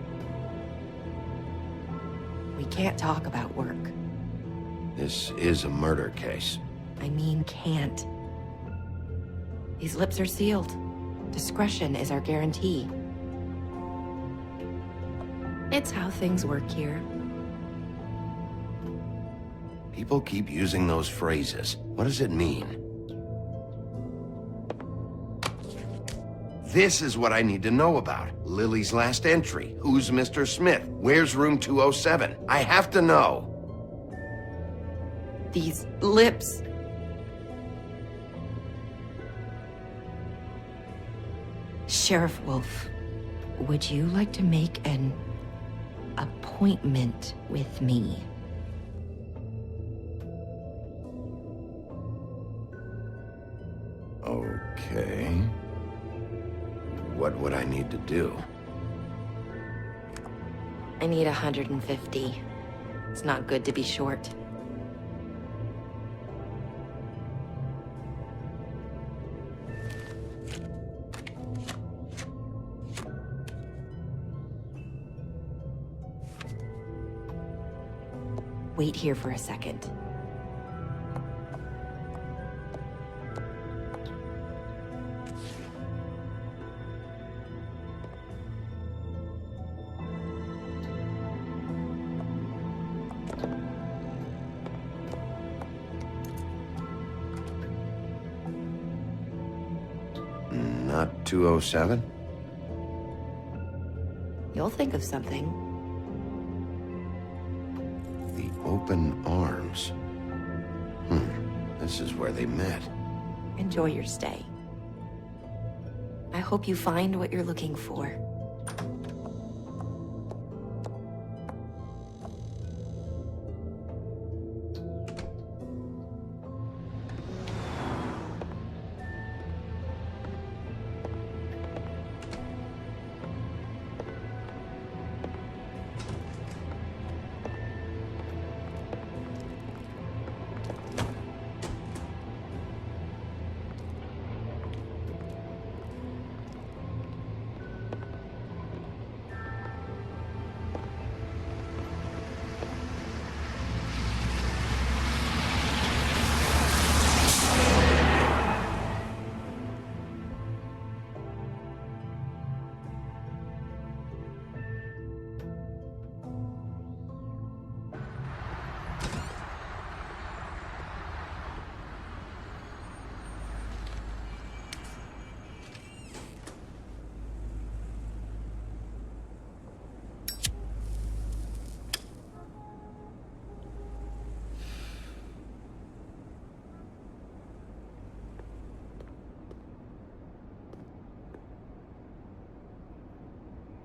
We can't talk about work. This is a murder case. I mean can't. These lips are sealed. Discretion is our guarantee. It's how things work here. People keep using those phrases. What does it mean? This is what I need to know about. Lily's last entry. Who's Mr. Smith? Where's room 207? I have to know. These lips. Sheriff Wolf, would you like to make an appointment with me? Okay. What would I need to do? I need 150. It's not good to be short. Wait here for a second. Not 207? You'll think of something. The open arms. This is where they met. Enjoy your stay. I hope you find what you're looking for.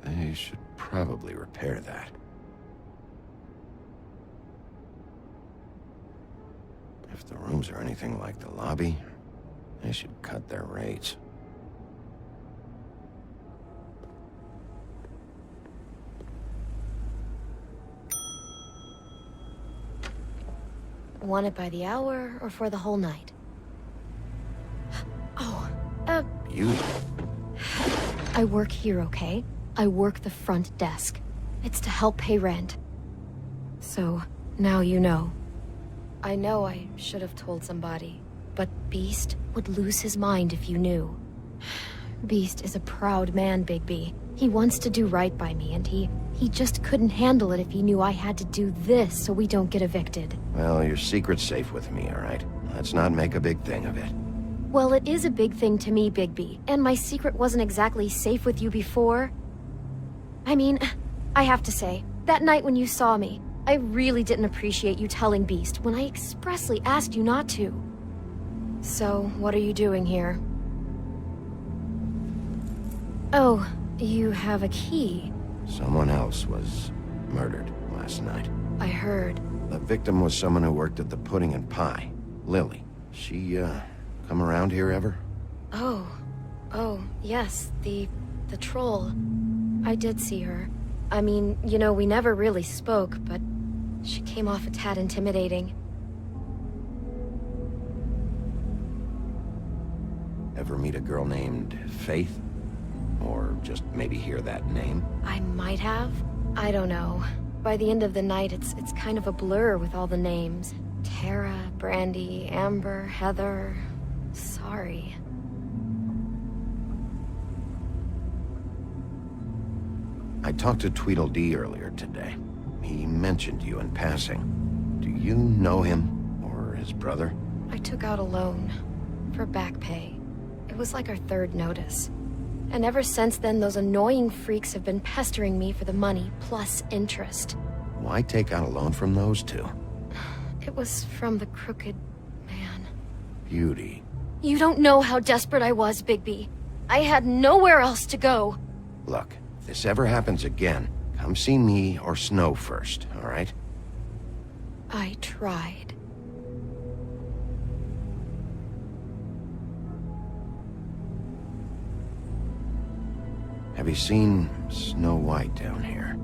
They should probably repair that. If the rooms are anything like the lobby, they should cut their rates. Want it by the hour or for the whole night? Oh, You? I work here, okay? I work the front desk. It's to help pay rent. So, now you know. I know I should have told somebody, but Beast would lose his mind if you knew. Beast is a proud man, Bigby. He wants to do right by me, and he just couldn't handle it if he knew I had to do this so we don't get evicted. Well, your secret's safe with me, all right? Let's not make a big thing of it. Well, it is a big thing to me, Bigby, and my secret wasn't exactly safe with you before. I mean, I have to say, that night when you saw me, I really didn't appreciate you telling Beast when I expressly asked you not to. So, what are you doing here? Oh, you have a key. Someone else was murdered last night. I heard. The victim was someone who worked at the Pudding and Pie, Lily. She, come around here ever? Oh, yes, the troll. I did see her. I mean, you know, we never really spoke, but she came off a tad intimidating. Ever meet a girl named Faith? Or just maybe hear that name? I might have. I don't know. By the end of the night, it's kind of a blur with all the names. Tara, Brandy, Amber, Heather... Sorry. I talked to Tweedledee earlier today. He mentioned you in passing. Do you know him? Or his brother? I took out a loan. For back pay. It was like our third notice. And ever since then, those annoying freaks have been pestering me for the money, plus interest. Why take out a loan from those two? It was from the crooked man. Beauty. You don't know how desperate I was, Bigby. I had nowhere else to go. Look, if this ever happens again, come see me or Snow first, all right? I tried. Have you seen Snow White down here?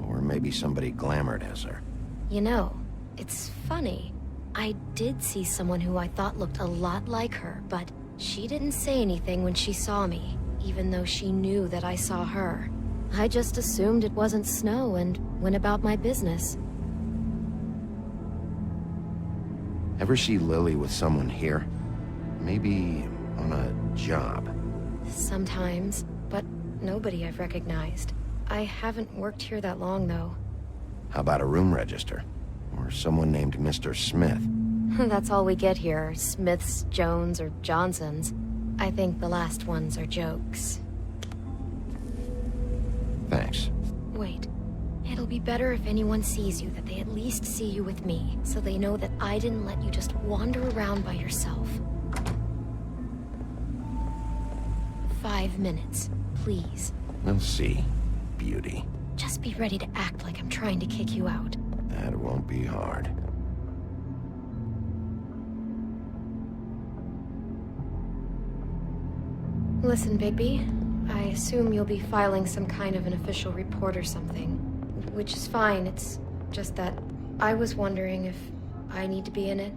Or maybe somebody glamored as her? You know, it's funny. I did see someone who I thought looked a lot like her, but she didn't say anything when she saw me, even though she knew that I saw her. I just assumed it wasn't Snow and went about my business. Ever see Lily with someone here? Maybe on a job? Sometimes, but nobody I've recognized. I haven't worked here that long, though. How about a room register? Or someone named Mr. Smith? That's all we get here, Smiths, Jones, or Johnsons. I think the last ones are jokes. Thanks. Wait. It'll be better if anyone sees you that they at least see you with me, so they know that I didn't let you just wander around by yourself. 5 minutes, please. We'll see, beauty. Just be ready to act like I'm trying to kick you out. That won't be hard. Listen, Bigby. I assume you'll be filing some kind of an official report or something. Which is fine, it's just that I was wondering if I need to be in it.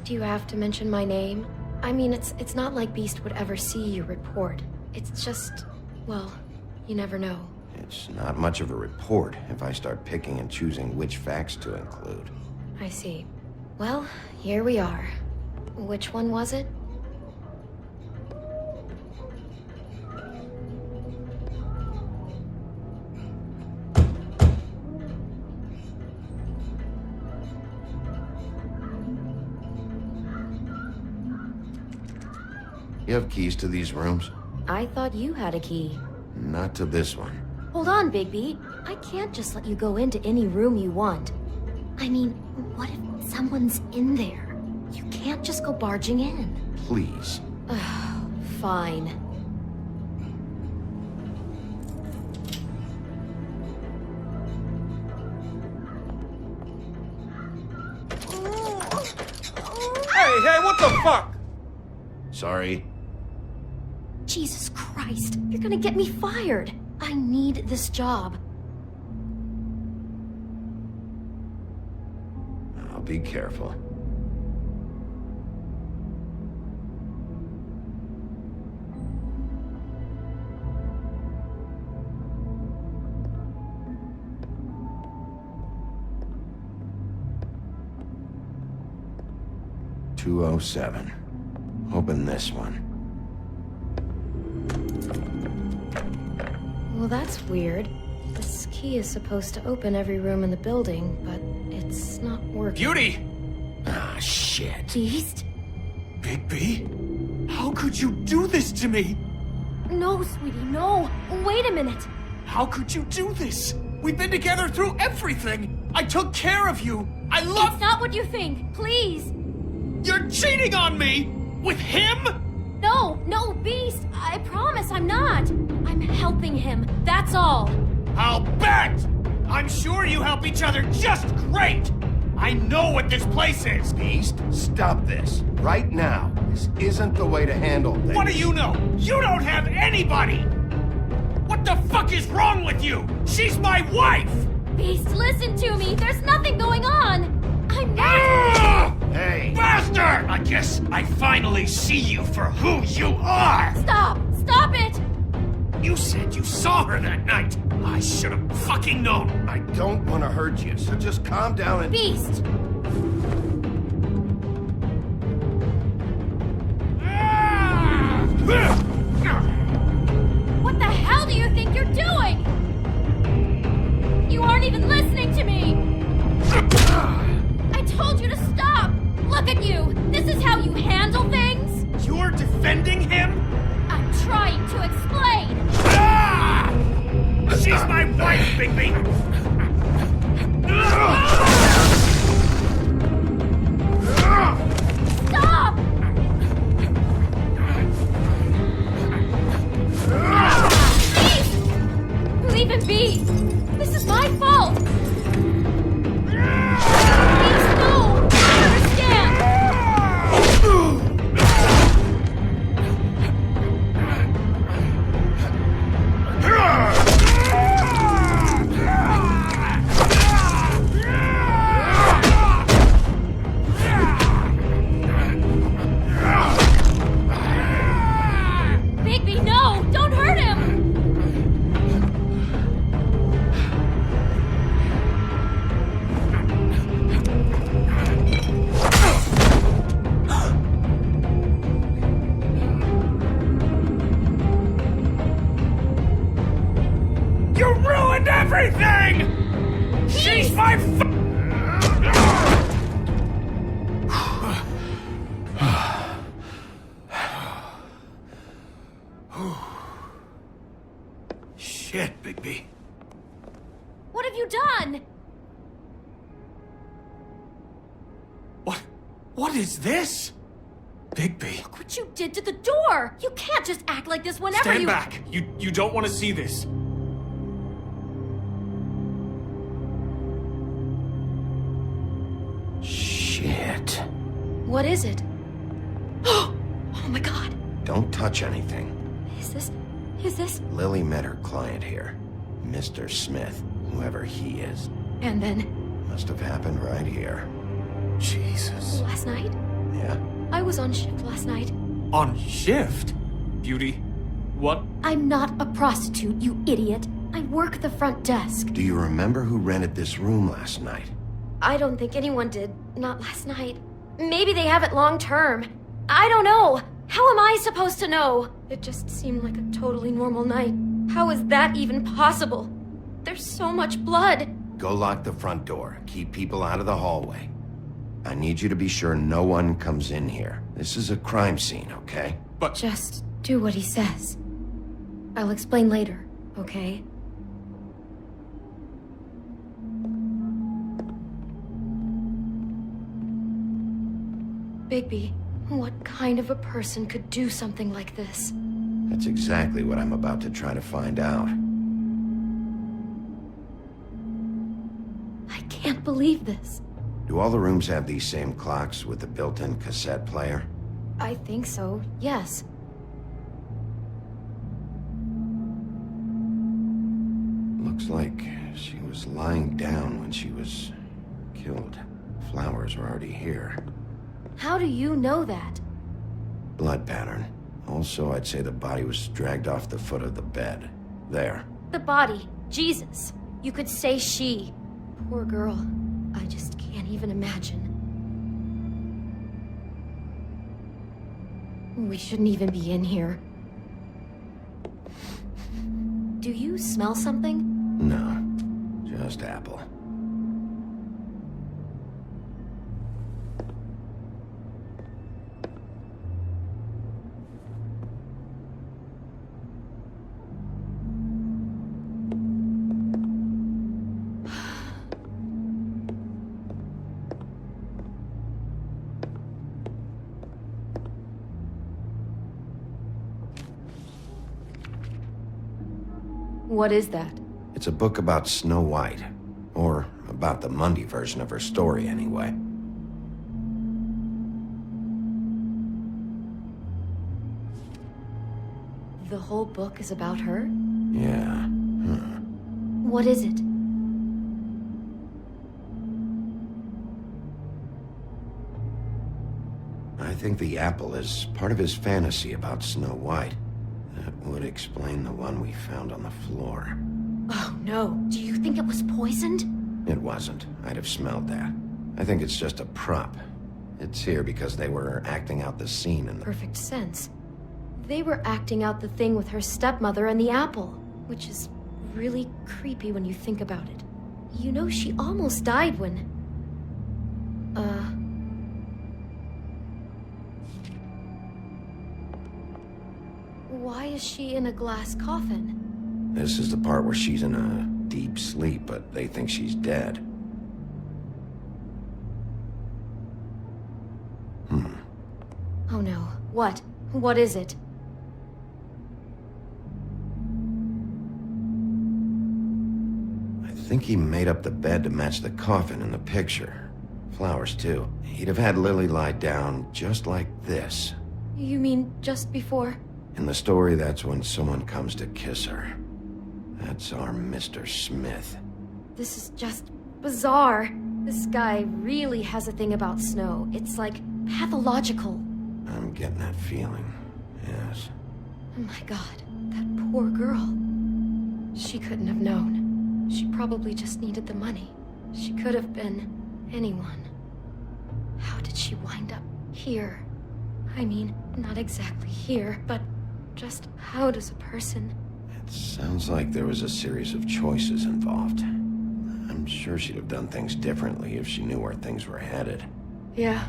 Do you have to mention my name? I mean, it's not like Beast would ever see your report. It's just, well, you never know. It's not much of a report if I start picking and choosing which facts to include. I see. Well, here we are. Which one was it? You have keys to these rooms? I thought you had a key. Not to this one. Hold on, Bigby. I can't just let you go into any room you want. I mean, what if someone's in there? You can't just go barging in. Please. Fine. Hey, what the fuck? Sorry. Jesus Christ, you're gonna get me fired. I need this job. I'll be careful. "207. Open this one. Well, that's weird. This key is supposed to open every room in the building, but it's not working. Beauty! Ah, shit. Beast? Bigby? How could you do this to me? No, sweetie, no. Wait a minute. How could you do this? We've been together through everything. I took care of you. I love— It's not what you think. Please. You're cheating on me! With him? No, Beast. I promise I'm not. I'm helping him. That's all. I'll bet! I'm sure you help each other just great! I know what this place is! Beast, stop this. Right now. This isn't the way to handle things. What do you know? You don't have anybody! What the fuck is wrong with you? She's my wife! Beast, listen to me. There's nothing going on. I'm not— Hey! Bastard! I guess I finally see you for who you are! Stop! Stop it! You said you saw her that night! I should have fucking known! I don't want to hurt you, so just calm down and— Beast! What the hell do you think you're doing? You aren't even listening to me! I told you to stop! Look at you! This is how you handle things? You're defending him? I'm trying to explain! She's my wife, Bigby! Stop! leave him be! This is my fault! Please, no! I understand! Bigby, no! Don't hurt him! You ruined everything! She's my Shit, Bigby. What have you done? What is this? Bigby. Look what you did to the door! You can't just act like this whenever Stand you- back! You don't want to see this. Shit. What is it? Oh my god! Don't touch anything. Is this? Lily met her client here. Mr. Smith, whoever he is. And then, Must have happened right here. Jesus. last night? Yeah? I was on shift last night. On shift? Beauty, what? I'm not a prostitute, you idiot. I work the front desk. Do you remember who rented this room last night? I don't think anyone did. Not last night. Maybe they have it long term. I don't know. How am I supposed to know? It just seemed like a totally normal night. How is that even possible? There's so much blood. Go lock the front door. Keep people out of the hallway. I need you to be sure no one comes in here. This is a crime scene, okay? But just do what he says. I'll explain later, okay? Bigby, what kind of a person could do something like this? That's exactly what I'm about to try to find out. I can't believe this. Do all the rooms have these same clocks with the built-in cassette player? I think so, yes. Looks like she was lying down when she was killed. Flowers were already here. How do you know that? Blood pattern. Also, I'd say the body was dragged off the foot of the bed. There. The body. Jesus. You could say she. Poor girl. I just can't even imagine. We shouldn't even be in here. Do you smell something? No. Just apple. What is that? It's a book about Snow White. Or about the Monday version of her story, anyway. The whole book is about her? Yeah. What is it? I think the apple is part of his fantasy about Snow White. That would explain the one we found on the floor. Oh no. Do you think it was poisoned? It wasn't. I'd have smelled that. I think it's just a prop. It's here because they were acting out the scene in the... Perfect sense. They were acting out the thing with her stepmother and the apple, which is really creepy when you think about it. You know, she almost died when... Why is she in a glass coffin? This is the part where she's in a deep sleep, but they think she's dead. Oh no. What? What is it? think he made up the bed to match the coffin in the picture. Flowers, too. He'd have had Lily lie down just like this. You mean just before? In the story, that's when someone comes to kiss her. That's our Mr. Smith. This is just bizarre. This guy really has a thing about Snow. It's like pathological. I'm getting that feeling, yes. Oh my god, that poor girl. She couldn't have known. She probably just needed the money. She could have been anyone. How did she wind up here? I mean, not exactly here, but just how does a person... It sounds like there was a series of choices involved. I'm sure she'd have done things differently if she knew where things were headed. Yeah.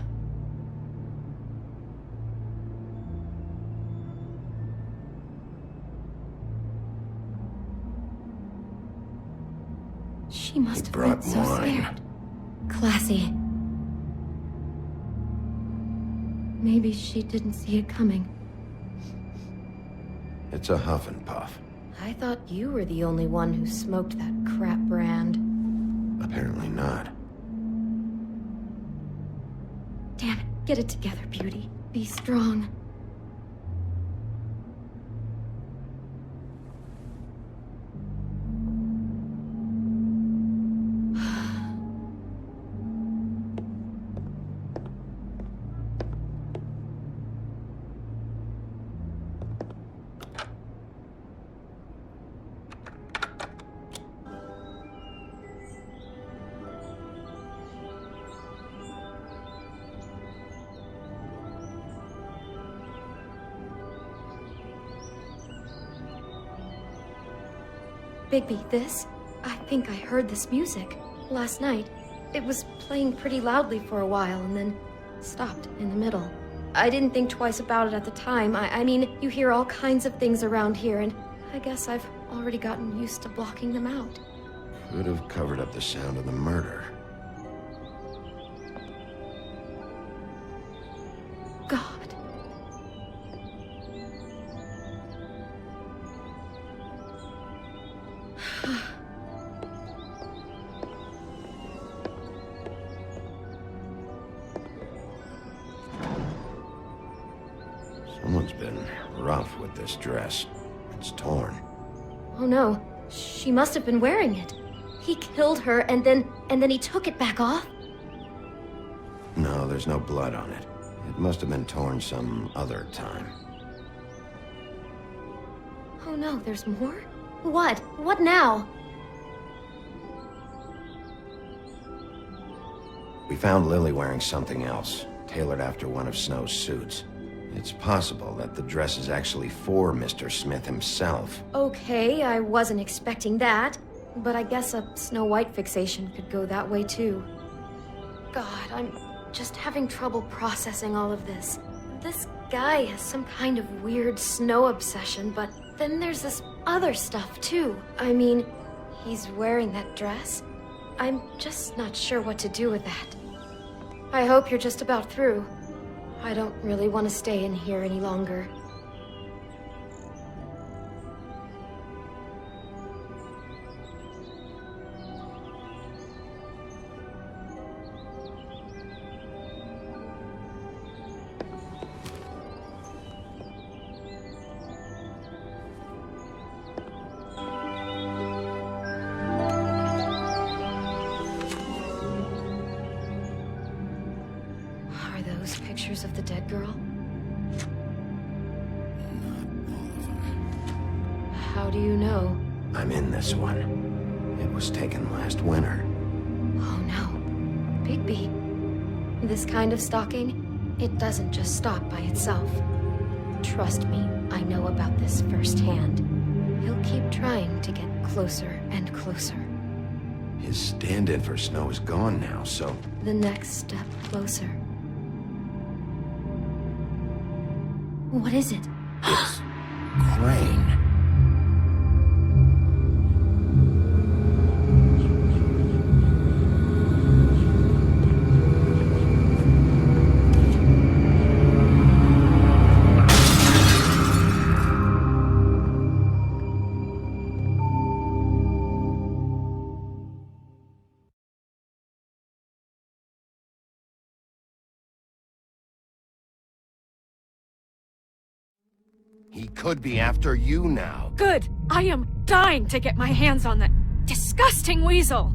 She must have been so scared. Classy. Maybe she didn't see it coming. It's a huff and puff. I thought you were the only one who smoked that crap brand. Apparently not. Damn it, get it together, Beauty. Be strong. Bigby, this? I think I heard this music. Last night. It was playing pretty loudly for a while and then stopped in the middle. I didn't think twice about it at the time. I mean, you hear all kinds of things around here and I guess I've already gotten used to blocking them out. Could have covered up the sound of the murder. God. Someone's been rough with this dress. It's torn. Oh no, she must have been wearing it. He killed her and then he took it back off? No, there's no blood on it. It must have been torn some other time. Oh no, there's more? What? What now? We found Lily wearing something else, tailored after one of Snow's suits. It's possible that the dress is actually for Mr. Smith himself. Okay, I wasn't expecting that. But I guess a Snow White fixation could go that way too. God, I'm just having trouble processing all of this. This guy has some kind of weird snow obsession, but then there's this other stuff too. I mean, he's wearing that dress. I'm just not sure what to do with that. I hope you're just about through. I don't really want to stay in here any longer. Are those pictures of the dead girl? How do you know? I'm in this one. It was taken last winter. Oh no. Bigby. This kind of stalking, it doesn't just stop by itself. Trust me, I know about this firsthand. He'll keep trying to get closer and closer. His stand-in for Snow is gone now, so... The next step closer. What is it? It's... Crane. could be after you now. Good. I am dying to get my hands on that disgusting weasel.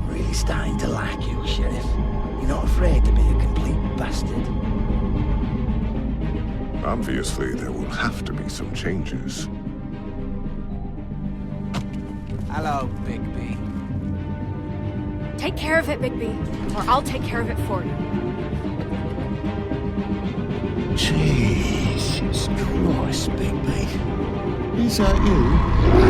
Really starting to like you, Sheriff. You're not afraid to be a complete bastard. Obviously, there will have to be some changes. Hello, Bigby. Take care of it, Bigby, or I'll take care of it for you. Jesus Christ, Bigby. Is that you?